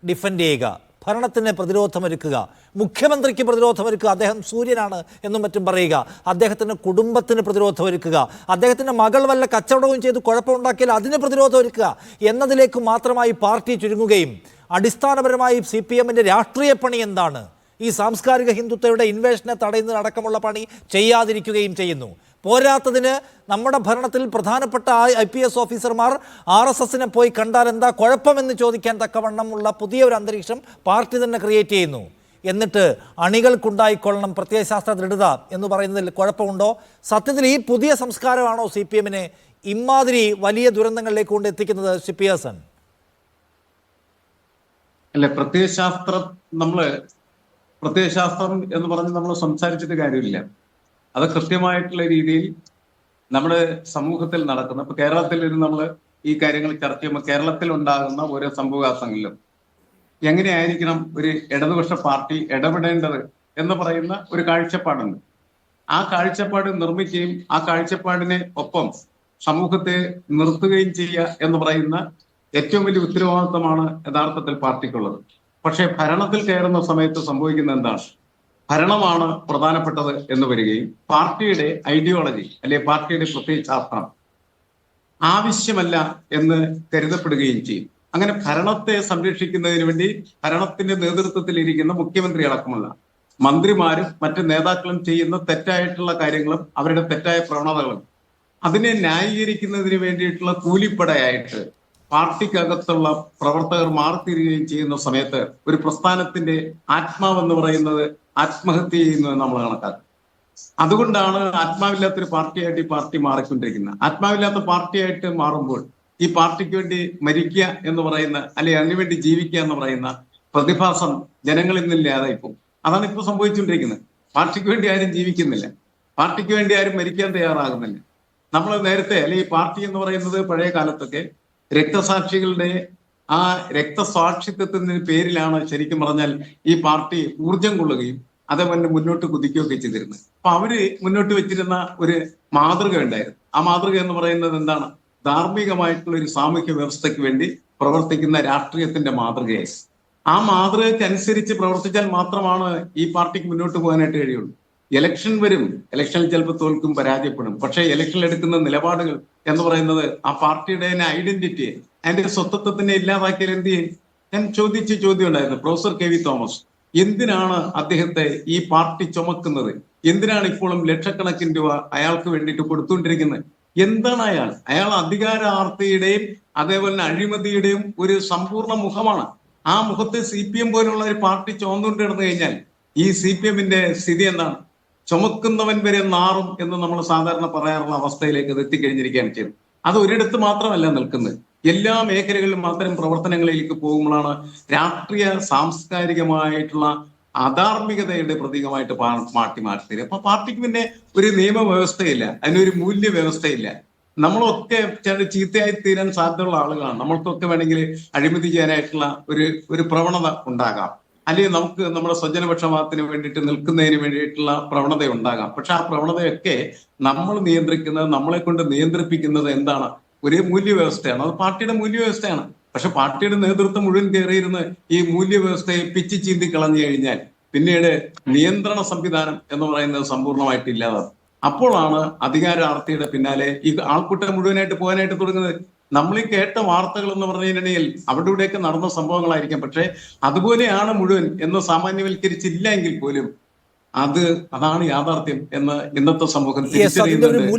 ഡിഫെൻഡ് ചെയ്യുക, ഭരണത്തിന് പ്രതിരോധമൊരുക്കുക, മുഖ്യമന്ത്രിക്ക് പ്രതിരോധമൊരുക്കുക, അദ്ദേഹം സൂര്യനാണ് എന്നും മറ്റും പറയുക, അദ്ദേഹത്തിൻ്റെ കുടുംബത്തിന് പ്രതിരോധമൊരുക്കുക, അദ്ദേഹത്തിൻ്റെ മകൾ വല്ല കച്ചവടവും ചെയ്ത് കുഴപ്പമുണ്ടാക്കിയാൽ അതിന് പ്രതിരോധമൊരുക്കുക എന്നതിലേക്ക് മാത്രമായി പാർട്ടി ചുരുങ്ങുകയും അടിസ്ഥാനപരമായി CPM-ൻ്റെ രാഷ്ട്രീയ പണി എന്താണ്, ഈ സാംസ്കാരിക ഹിന്ദുത്വയുടെ ഇൻവേഷനെ തടയുന്നതടക്കമുള്ള പണി ചെയ്യാതിരിക്കുകയും ചെയ്യുന്നു. പോരാത്തതിന് നമ്മുടെ ഭരണത്തിൽ പ്രധാനപ്പെട്ട IPS ഓഫീസർമാർ RSSനെ പോയി കണ്ടാൽ എന്താ കുഴപ്പമെന്ന് ചോദിക്കാൻ തക്കവണ്ണമുള്ള പുതിയ ഒരു അന്തരീക്ഷം പാർട്ടി തന്നെ ക്രിയേറ്റ് ചെയ്യുന്നു. എന്നിട്ട് അണികൾക്കുണ്ടായിക്കൊള്ളണം പ്രത്യയശാസ്ത്ര ദൃഢത എന്ന് പറയുന്നതിൽ കുഴപ്പമുണ്ടോ? സത്യത്തിൽ ഈ പുതിയ സംസ്കാരമാണോ CPMനെ ഇമാതിരി വലിയ ദുരന്തങ്ങളിലേക്ക് കൊണ്ട് എത്തിക്കുന്നത്? ശ്രീ പിയേഴ്സൺ, അല്ലെ, പ്രത്യയശാസ്ത്രം എന്ന് പറഞ്ഞ് നമ്മൾ സംസാരിച്ചിട്ട് കാര്യമില്ല. അത് കൃത്യമായിട്ടുള്ള രീതിയിൽ നമ്മുടെ സമൂഹത്തിൽ നടക്കുന്ന, ഇപ്പൊ കേരളത്തിൽ ഇരുന്ന് നമ്മൾ ഈ കാര്യങ്ങൾ ചർച്ച ചെയ്യുമ്പോൾ കേരളത്തിൽ ഉണ്ടാകുന്ന ഓരോ സംഭവവികാസങ്ങളിലും എങ്ങനെയായിരിക്കണം ഒരു ഇടതുപക്ഷ പാർട്ടി ഇടപെടേണ്ടത് എന്ന് പറയുന്ന ഒരു കാഴ്ചപ്പാടുണ്ട്. ആ കാഴ്ചപ്പാട് നിർമ്മിക്കുകയും ആ കാഴ്ചപ്പാടിനെ ഒപ്പം സമൂഹത്തെ നിർത്തുകയും ചെയ്യുക എന്ന് പറയുന്ന ഏറ്റവും വലിയ ഉത്തരവാദിത്വമാണ് യഥാർത്ഥത്തിൽ പാർട്ടിക്കുള്ളത്. പക്ഷേ ഭരണത്തിൽ കയറുന്ന സമയത്ത് സംഭവിക്കുന്ന എന്താണ്? ഭരണമാണ് പ്രധാനപ്പെട്ടത് എന്ന് വരികയും പാർട്ടിയുടെ ഐഡിയോളജി അല്ലെ പാർട്ടിയുടെ പ്രത്യയശാസ്ത്രം ആവശ്യമല്ല എന്ന് കരുതപ്പെടുകയും ചെയ്യും. അങ്ങനെ ഭരണത്തെ സംരക്ഷിക്കുന്നതിന് വേണ്ടി ഭരണത്തിന്റെ നേതൃത്വത്തിൽ ഇരിക്കുന്ന മുഖ്യമന്ത്രി അടക്കമുള്ള മന്ത്രിമാരും മറ്റ് നേതാക്കളും ചെയ്യുന്ന തെറ്റായിട്ടുള്ള കാര്യങ്ങളും അവരുടെ തെറ്റായ പ്രവണതകളും അതിനെ ന്യായീകരിക്കുന്നതിന് വേണ്ടിയിട്ടുള്ള കൂലിപ്പടയായിട്ട് പാർട്ടിക്കകത്തുള്ള പ്രവർത്തകർ മാറിത്തീരുകയും ചെയ്യുന്ന സമയത്ത് ഒരു പ്രസ്ഥാനത്തിന്റെ ആത്മാവെന്ന് പറയുന്നത് ആത്മഹത്യ ചെയ്യുന്നത് നമ്മൾ കണക്കാക്കും. അതുകൊണ്ടാണ് ആത്മാവില്ലാത്തൊരു പാർട്ടിയായിട്ട് ഈ പാർട്ടി മാറിക്കൊണ്ടിരിക്കുന്നത്. ആത്മാവില്ലാത്ത പാർട്ടിയായിട്ട് മാറുമ്പോൾ ഈ പാർട്ടിക്ക് വേണ്ടി മരിക്കുക എന്ന് പറയുന്ന, അല്ലെങ്കിൽ അതിനുവേണ്ടി ജീവിക്കുക എന്ന് പറയുന്ന പ്രതിഭാസം ജനങ്ങളിൽ നിന്നില്ലാതായി പോകും. അതാണ് ഇപ്പൊ സംഭവിച്ചുകൊണ്ടിരിക്കുന്നത്. പാർട്ടിക്ക് വേണ്ടി ആരും ജീവിക്കുന്നില്ല, പാർട്ടിക്ക് വേണ്ടി ആരും മരിക്കാൻ തയ്യാറാകുന്നില്ല. നമ്മൾ നേരത്തെ, അല്ലെങ്കിൽ പാർട്ടി എന്ന് പറയുന്നത് പഴയ കാലത്തൊക്കെ രക്തസാക്ഷികളുടെ ആ രക്തസാക്ഷിത്വത്തിന്റെ പേരിലാണ് ശരിക്കും പറഞ്ഞാൽ ഈ പാർട്ടി ഊർജം കൊള്ളുകയും അതേപോലെ മുന്നോട്ട് കുതിക്കുകയൊക്കെ ചെയ്തിരുന്നത്. അപ്പൊ അവര് മുന്നോട്ട് വെച്ചിരുന്ന ഒരു മാതൃക ഉണ്ടായിരുന്നു. ആ മാതൃക എന്ന് പറയുന്നത് എന്താണ്? ധാർമ്മികമായിട്ടുള്ള ഒരു സാമൂഹ്യ വ്യവസ്ഥയ്ക്ക് വേണ്ടി പ്രവർത്തിക്കുന്ന രാഷ്ട്രീയത്തിന്റെ മാതൃകയായി. ആ മാതൃകയ്ക്ക് അനുസരിച്ച് പ്രവർത്തിച്ചാൽ മാത്രമാണ് ഈ പാർട്ടിക്ക് മുന്നോട്ട് പോകാനായിട്ട് കഴിയുള്ളൂ. ഇലക്ഷൻ വരും, ഇലക്ഷനിൽ ചിലപ്പോൾ തോൽക്കും, പരാജയപ്പെടും. പക്ഷേ ഇലക്ഷനിൽ എടുക്കുന്ന നിലപാടുകൾ എന്ന് പറയുന്നത് ആ പാർട്ടിയുടെ തന്നെ ഐഡന്റിറ്റിയെ, അതിന്റെ സ്വത്വത്തിനെ ഇല്ലാതാക്കിയാൽ എന്ത് ചെയ്യും? ഞാൻ ചോദിച്ച ചോദ്യം ഉണ്ടായിരുന്നു. പ്രൊഫസർ KV തോമസ് എന്തിനാണ് അദ്ദേഹത്തെ ഈ പാർട്ടി ചുമക്കുന്നത്? എന്തിനാണ് ഇപ്പോഴും ലക്ഷക്കണക്കിന് രൂപ അയാൾക്ക് വേണ്ടിയിട്ട് കൊടുത്തുകൊണ്ടിരിക്കുന്നത്? എന്താണ് അയാൾ അധികാരാർത്ഥിയുടെയും അതേപോലെ തന്നെ അഴിമതിയുടെയും ഒരു സമ്പൂർണ്ണ മുഖമാണ്. ആ മുഖത്തെ CPM പോലുള്ള ഒരു പാർട്ടി ചുമന്നുകൊണ്ട് കിടന്നു കഴിഞ്ഞാൽ ഈ CPMന്റെ സ്ഥിതി എന്താണ്? ചുമക്കുന്നവൻ വരെ നാറും എന്ന് നമ്മൾ സാധാരണ പറയാറുള്ള അവസ്ഥയിലേക്ക് ഇത് എത്തിക്കഴിഞ്ഞിരിക്കുകയാണ് ചെയ്യുന്നത്. അത് ഒരിടത്ത് മാത്രമല്ല നിൽക്കുന്നത്, എല്ലാ മേഖലകളിലും അത്തരം പ്രവർത്തനങ്ങളിലേക്ക് പോകുമ്പോഴാണ് രാഷ്ട്രീയ സാംസ്കാരികമായിട്ടുള്ള അധാർമികതയുടെ പ്രതീകമായിട്ട് പാർട്ടി മാറ്റി. അപ്പൊ പാർട്ടിക്ക് പിന്നെ ഒരു നിയമവ്യവസ്ഥയില്ല, അതിനൊരു മൂല്യ വ്യവസ്ഥയില്ല. നമ്മളൊക്കെ ചീത്തയായി തീരാൻ സാധ്യതയുള്ള ആളുകളാണ്. നമ്മൾക്കൊക്കെ വേണമെങ്കിൽ അഴിമതി ചെയ്യാനായിട്ടുള്ള ഒരു പ്രവണത ഉണ്ടാകാം, അല്ലെങ്കിൽ നമുക്ക് നമ്മുടെ സ്വജനപക്ഷപാതത്തിന് വേണ്ടിയിട്ട് നിൽക്കുന്നതിന് വേണ്ടിയിട്ടുള്ള പ്രവണത ഉണ്ടാകാം. പക്ഷെ ആ പ്രവണതയൊക്കെ നമ്മൾ നിയന്ത്രിക്കുന്നത്, നമ്മളെ കൊണ്ട് നിയന്ത്രിപ്പിക്കുന്നത് എന്താണ്? ഒരു മൂല്യവ്യവസ്ഥയാണ്. അത് പാർട്ടിയുടെ മൂല്യവ്യവസ്ഥയാണ്. പക്ഷെ പാർട്ടിയുടെ നേതൃത്വം മുഴുവൻ കയറിയിരുന്ന് ഈ മൂല്യവ്യവസ്ഥയെ പിച്ചി ചീന്തി കളഞ്ഞു കഴിഞ്ഞാൽ പിന്നീട് നിയന്ത്രണ സംവിധാനം എന്ന് പറയുന്നത് സമ്പൂർണ്ണമായിട്ട് ഇല്ലാതാകും. അപ്പോഴാണ് അധികാരാർത്ഥിയുടെ പിന്നാലെ ഈ ആൾക്കൂട്ടം മുഴുവനായിട്ട് പോകാനായിട്ട് തുടങ്ങുന്നത്. നമ്മൾ ഈ കേട്ട വാർത്തകൾ എന്ന് പറഞ്ഞു കഴിഞ്ഞിട്ടുണ്ടെങ്കിൽ അവിടെ ഇവിടെയൊക്കെ നടന്ന സംഭവങ്ങളായിരിക്കാം, പക്ഷെ അതുപോലെയാണ് മുഴുവൻ എന്ന് സാമാന്യവൽക്കരിച്ചില്ല എങ്കിൽ പോലും അതാണ് യാഥാർത്ഥ്യം എന്ന് ഇന്നത്തെ സമൂഹം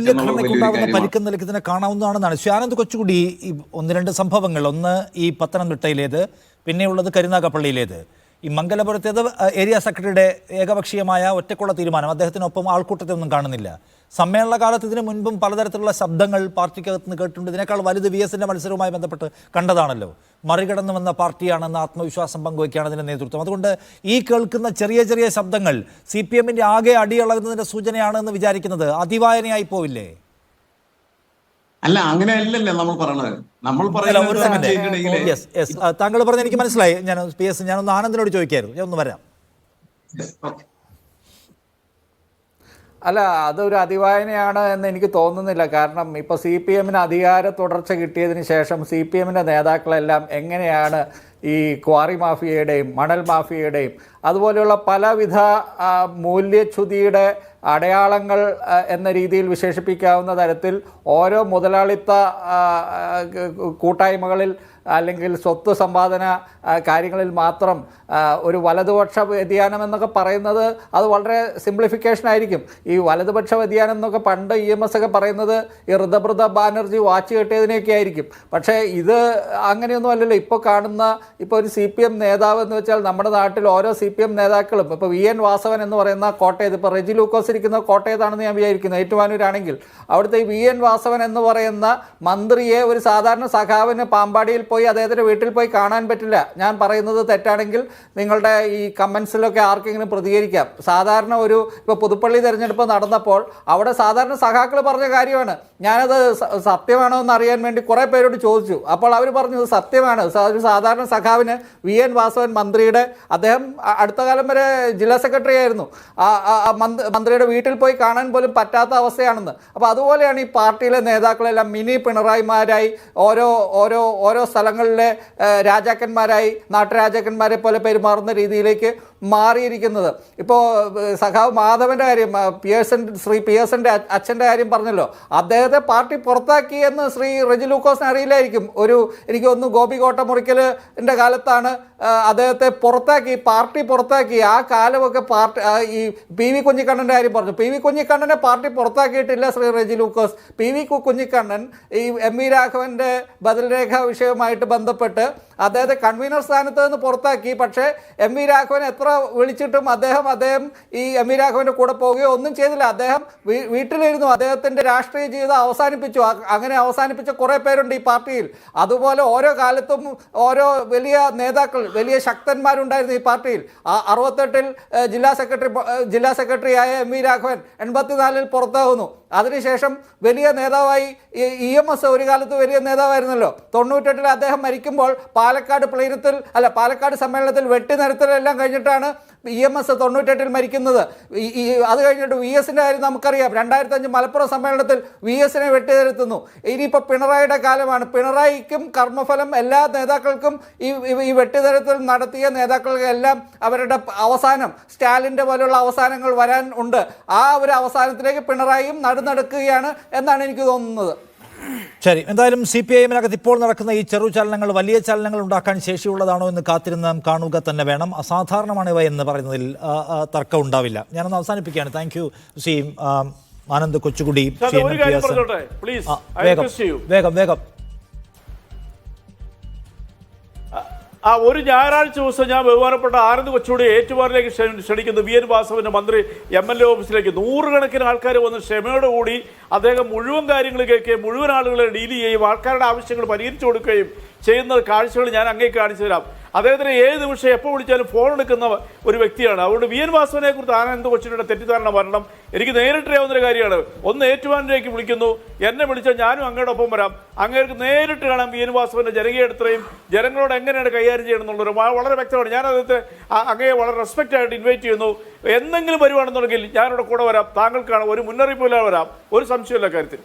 പരിക്കുന്ന നിലയ്ക്ക് തന്നെ കാണാവുന്നതാണെന്നാണ്. ആനന്ദ് കൊച്ചുകുടി, ഈ 1-2 സംഭവങ്ങൾ, ഒന്ന് ഈ പത്തനംതിട്ടയിലേത്, പിന്നെയുള്ളത് കരുനാഗപ്പള്ളിയിലേത്. ഈ മംഗലപുരത്തേത് ഏരിയ സെക്രട്ടറിയുടെ ഏകപക്ഷീയമായ ഒറ്റക്കുള്ള തീരുമാനം, അദ്ദേഹത്തിനൊപ്പം ആൾക്കൂട്ടത്തെ ഒന്നും കാണുന്നില്ല. സമ്മേളന കാലത്ത് ഇതിനു മുൻപും പലതരത്തിലുള്ള ശബ്ദങ്ങൾ പാർട്ടിക്കകത്ത് നിന്ന് കേട്ടിട്ടുണ്ട്. ഇതിനേക്കാൾ വലുത് VSന്റെ മത്സരവുമായി ബന്ധപ്പെട്ട് കണ്ടതാണല്ലോ. മറികടന്നു വന്ന പാർട്ടിയാണെന്ന ആത്മവിശ്വാസം പങ്കുവയ്ക്കുകയാണ് അതിൻ്റെ നേതൃത്വം. അതുകൊണ്ട് ഈ കേൾക്കുന്ന ചെറിയ ചെറിയ ശബ്ദങ്ങൾ CPMന്റെ ആകെ അടിയളകുന്നതിന്റെ സൂചനയാണെന്ന് വിചാരിക്കുന്നത് അതിവായനയായി പോവില്ലേ? അല്ല, അങ്ങനെയല്ലല്ലേ നമ്മൾ പറയണത്. നമ്മൾ താങ്കൾ പറഞ്ഞ എനിക്ക് മനസ്സിലായി. ഞാനൊന്ന് ആനന്ദിനോട് ചോദിക്കായിരുന്നു, ഞാൻ ഒന്ന് വരാം. അല്ല, അതൊരു അതിവായനയാണ് എന്ന് എനിക്ക് തോന്നുന്നില്ല. കാരണം ഇപ്പോൾ CPMന് അധികാര തുടർച്ച കിട്ടിയതിന് ശേഷം CPMന്റെ നേതാക്കളെല്ലാം എങ്ങനെയാണ് ഈ ക്വാറി മാഫിയയുടെയും മണൽ മാഫിയയുടെയും അതുപോലെയുള്ള പലവിധ മൂല്യച്യുതിയുടെ അടയാളങ്ങൾ എന്ന രീതിയിൽ വിശേഷിപ്പിക്കാവുന്ന തരത്തിൽ ഓരോ മുതലാളിത്ത കൂട്ടായ്മകളിൽ അല്ലെങ്കിൽ സ്വത്ത് സമ്പാദന കാര്യങ്ങളിൽ മാത്രം ഒരു വലതുപക്ഷ വ്യതിയാനം എന്നൊക്കെ പറയുന്നത് അത് വളരെ സിംപ്ലിഫിക്കേഷൻ ആയിരിക്കും. ഈ വലതുപക്ഷ വ്യതിയാനം എന്നൊക്കെ പണ്ട് EMS ഒക്കെ പറയുന്നത് ഈ ഋതബ്രത ബാനർജി വാച്ച് കെട്ടിയതിനെയൊക്കെ ആയിരിക്കും. പക്ഷേ ഇത് അങ്ങനെയൊന്നും അല്ലല്ലോ. ഇപ്പോൾ കാണുന്ന ഇപ്പോൾ ഒരു CPM നേതാവ് എന്ന് വെച്ചാൽ നമ്മുടെ നാട്ടിൽ ഓരോ CPM നേതാക്കളും ഇപ്പോൾ VN വാസവൻ എന്ന് പറയുന്ന കോട്ടയത്ത്, ഇപ്പോൾ റെജി ലൂക്കോസ് ഇരിക്കുന്ന കോട്ടയത്താണെന്ന് ഞാൻ വിചാരിക്കുന്നു, ഏറ്റുമാനൂരാണെങ്കിൽ അവിടുത്തെ ഈ VN വാസവൻ എന്ന് പറയുന്ന മന്ത്രിയെ ഒരു സാധാരണ സഖാവിന് പാമ്പാടിയിൽ പോയി അദ്ദേഹത്തിൻ്റെ വീട്ടിൽ പോയി കാണാൻ പറ്റില്ല. ഞാൻ പറയുന്നത് തെറ്റാണെങ്കിൽ നിങ്ങളുടെ ഈ കമൻസിലൊക്കെ ആർക്കെങ്കിലും പ്രതികരിക്കാം. സാധാരണ ഇപ്പോൾ പുതുപ്പള്ളി തെരഞ്ഞെടുപ്പ് നടന്നപ്പോൾ അവിടെ സാധാരണ സഖാക്കൾ പറഞ്ഞ കാര്യമാണ്. ഞാനത് സത്യമാണോ എന്ന് അറിയാൻ വേണ്ടി കുറേ പേരോട് ചോദിച്ചു. അപ്പോൾ അവർ പറഞ്ഞത് സത്യമാണ്. ഒരു സാധാരണ സഖാവിന് VN വാസവൻ മന്ത്രിയുടെ, അദ്ദേഹം അടുത്ത കാലം വരെ ജില്ലാ സെക്രട്ടറി ആയിരുന്നു, മന്ത്രിയുടെ വീട്ടിൽ പോയി കാണാൻ പോലും പറ്റാത്ത അവസ്ഥയാണെന്ന്. അപ്പോൾ അതുപോലെയാണ് ഈ പാർട്ടിയിലെ നേതാക്കളെല്ലാം മിനി പിണറായിമാരായി ഓരോ സ്ഥലങ്ങളിലെ രാജാക്കന്മാരായി, നാട്ടുരാജാക്കന്മാരെ പോലെ പെരുമാറുന്ന രീതിയിലേക്ക് മാറിയിരിക്കുന്നത്. ഇപ്പോൾ സഖാവ് മാധവൻ്റെ കാര്യം, ശ്രീ പിയേഴ്സൻ്റെ അച്ഛൻ്റെ കാര്യം പറഞ്ഞല്ലോ, അദ്ദേഹത്തെ പാർട്ടി പുറത്താക്കി എന്ന് ശ്രീ റെജി ലൂക്കോസിന് അറിയില്ലായിരിക്കും. എനിക്ക് തോന്നുന്നു ഗോപി കോട്ടമുറിക്കലിൻ്റെ കാലത്താണ് അദ്ദേഹത്തെ പാർട്ടി പുറത്താക്കി. ആ കാലമൊക്കെ ഈ PV കുഞ്ഞിക്കണ്ണൻ്റെ കാര്യം പറഞ്ഞു. PV കുഞ്ഞിക്കണ്ണനെ പാർട്ടി പുറത്താക്കിയിട്ടില്ല ശ്രീ റെജി ലൂക്കോസ്. PV കുഞ്ഞിക്കണ്ണൻ ഈ MV രാഘവൻ്റെ ബദൽരേഖ വിഷയവുമായിട്ട് ബന്ധപ്പെട്ട് അദ്ദേഹത്തെ കൺവീനർ സ്ഥാനത്ത് നിന്ന് പുറത്താക്കി. പക്ഷേ MV രാഘവൻ എത്ര വിളിച്ചിട്ടും അദ്ദേഹം ഈ MV രാഘവൻ്റെ കൂടെ പോവുകയോ ഒന്നും ചെയ്തില്ല. അദ്ദേഹം വീട്ടിലിരുന്നു, അദ്ദേഹത്തിൻ്റെ രാഷ്ട്രീയ ജീവിതം അവസാനിപ്പിച്ചു. അങ്ങനെ അവസാനിപ്പിച്ച കുറേ പേരുണ്ട് ഈ പാർട്ടിയിൽ. അതുപോലെ ഓരോ കാലത്തും ഓരോ വലിയ നേതാക്കൾ, വലിയ ശക്തന്മാരുണ്ടായിരുന്നു ഈ പാർട്ടിയിൽ. 68-ൽ ജില്ലാ സെക്രട്ടറിയായ MV രാഘവൻ 84-ൽ പുറത്താകുന്നു. അതിനുശേഷം വലിയ നേതാവായി EMS ഒരു കാലത്ത് വലിയ നേതാവായിരുന്നല്ലോ. 98-ൽ അദ്ദേഹം മരിക്കുമ്പോൾ പാലക്കാട് സമ്മേളനത്തിൽ വെട്ടിനിരത്തലെല്ലാം കഴിഞ്ഞിട്ടാണ് EMS 98-ൽ മരിക്കുന്നത്. അത് കഴിഞ്ഞിട്ട് VS-ന്റെ കാര്യം നമുക്കറിയാം. 2005 മലപ്പുറം സമ്മേളനത്തിൽ VS-നെ വെട്ടിനിരത്തുന്നു. ഇനിയിപ്പോൾ പിണറായിയുടെ കാലമാണ്. പിണറായിക്കും കർമ്മഫലം എല്ലാ നേതാക്കൾക്കും ഈ വെട്ടിനിരത്തൽ നടത്തിയ നേതാക്കൾക്കെല്ലാം അവരുടെ അവസാനം സ്റ്റാലിൻ്റെ പോലെയുള്ള അവസാനങ്ങൾ വരാൻ ഉണ്ട്. ആ ഒരു അവസാനത്തിലേക്ക് പിണറായിയും നടക്കുകയാണ് എന്നാണ് എനിക്ക് തോന്നുന്നത്. ശരി, എന്തായാലും CPIM-നകത്ത് ഇപ്പോൾ നടക്കുന്ന ഈ ചലനങ്ങൾ വലിയ ചലനങ്ങൾ ഉണ്ടാക്കാൻ ശേഷിയുള്ളതാണോ എന്ന് കാത്തിരുന്ന് നാം കാണുക തന്നെ വേണം. അസാധാരണമാണ് ഇവ എന്ന് പറയുന്നതിൽ തർക്കം ഉണ്ടാവില്ല. ഞാനൊന്ന് അവസാനിപ്പിക്കുകയാണ്. Thank you Shri Anand Kochukudy. വേഗം ഒരു ഞായറാഴ്ച ദിവസം ഞാൻ ബഹുമാനപ്പെട്ട ആനന്ദ് കൊച്ചുകുടി ഏറ്റുമാനിലേക്ക് ക്ഷണിക്കുന്നു. VN വാസവന്റെ മന്ത്രി MLA ഓഫീസിലേക്ക് 100 കണക്കിന് ആൾക്കാർ വന്ന് ക്ഷമയോടുകൂടി അദ്ദേഹം മുഴുവൻ കാര്യങ്ങൾ കേൾക്കുകയും മുഴുവൻ ആളുകളെ ഡീൽ ചെയ്യുകയും ആൾക്കാരുടെ ആവശ്യങ്ങൾ പരിഹരിച്ചു കൊടുക്കുകയും ചെയ്യുന്ന കാഴ്ചകൾ ഞാൻ അങ്ങേക്ക് കാണിച്ചു തരാം. അദ്ദേഹത്തിന് ഏത് നിമിഷം എപ്പോൾ വിളിച്ചാലും ഫോൺ എടുക്കുന്ന ഒരു വ്യക്തിയാണ്. അതുകൊണ്ട് VN വാസവനെ കുറിച്ച് ആനന്ദ് കൊച്ചുകുടിയുടെ തെറ്റിദ്ധാരണ വരണം. എനിക്ക് നേരിട്ടറിയാവുന്നൊരു കാര്യമാണ്. ഒന്ന് ഏറ്റുമാനിലേക്ക് വിളിക്കുന്നു, എന്നെ വിളിച്ചാൽ ഞാനും അങ്ങയുടെ ഒപ്പം വരാം. അങ്ങേർക്ക് നേരിട്ട് കാണാം VN വാസവന്റെ ജനകീയത്രയും ജനങ്ങളോട് എങ്ങനെയാണ് കൈകാര്യം ചെയ്യണം എന്നുള്ളൊരു വളരെ വ്യക്തമാണ്. ഞാൻ അദ്ദേഹത്തെ അങ്ങയെ വളരെ റെസ്പെക്റ്റ് ആയിട്ട് ഇൻവൈറ്റ് ചെയ്യുന്നു. എന്തെങ്കിലും വരുവാണെന്നുണ്ടെങ്കിൽ ഞാനിവിടെ കൂടെ വരാം. താങ്കൾക്കാണ് ഒരു മുന്നറിയിപ്പില്ലാതെ വരാം. ഒരു സംശയമില്ല കാര്യത്തിൽ.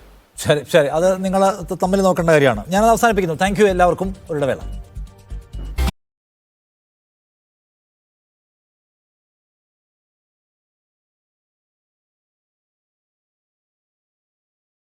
ശരി, അത് നിങ്ങൾ തമ്മിൽ നോക്കേണ്ട കാര്യമാണ്. ഞാനത് അവസാനിപ്പിക്കുന്നു. താങ്ക് യു എല്ലാവർക്കും. ഒരു ഇടവേള.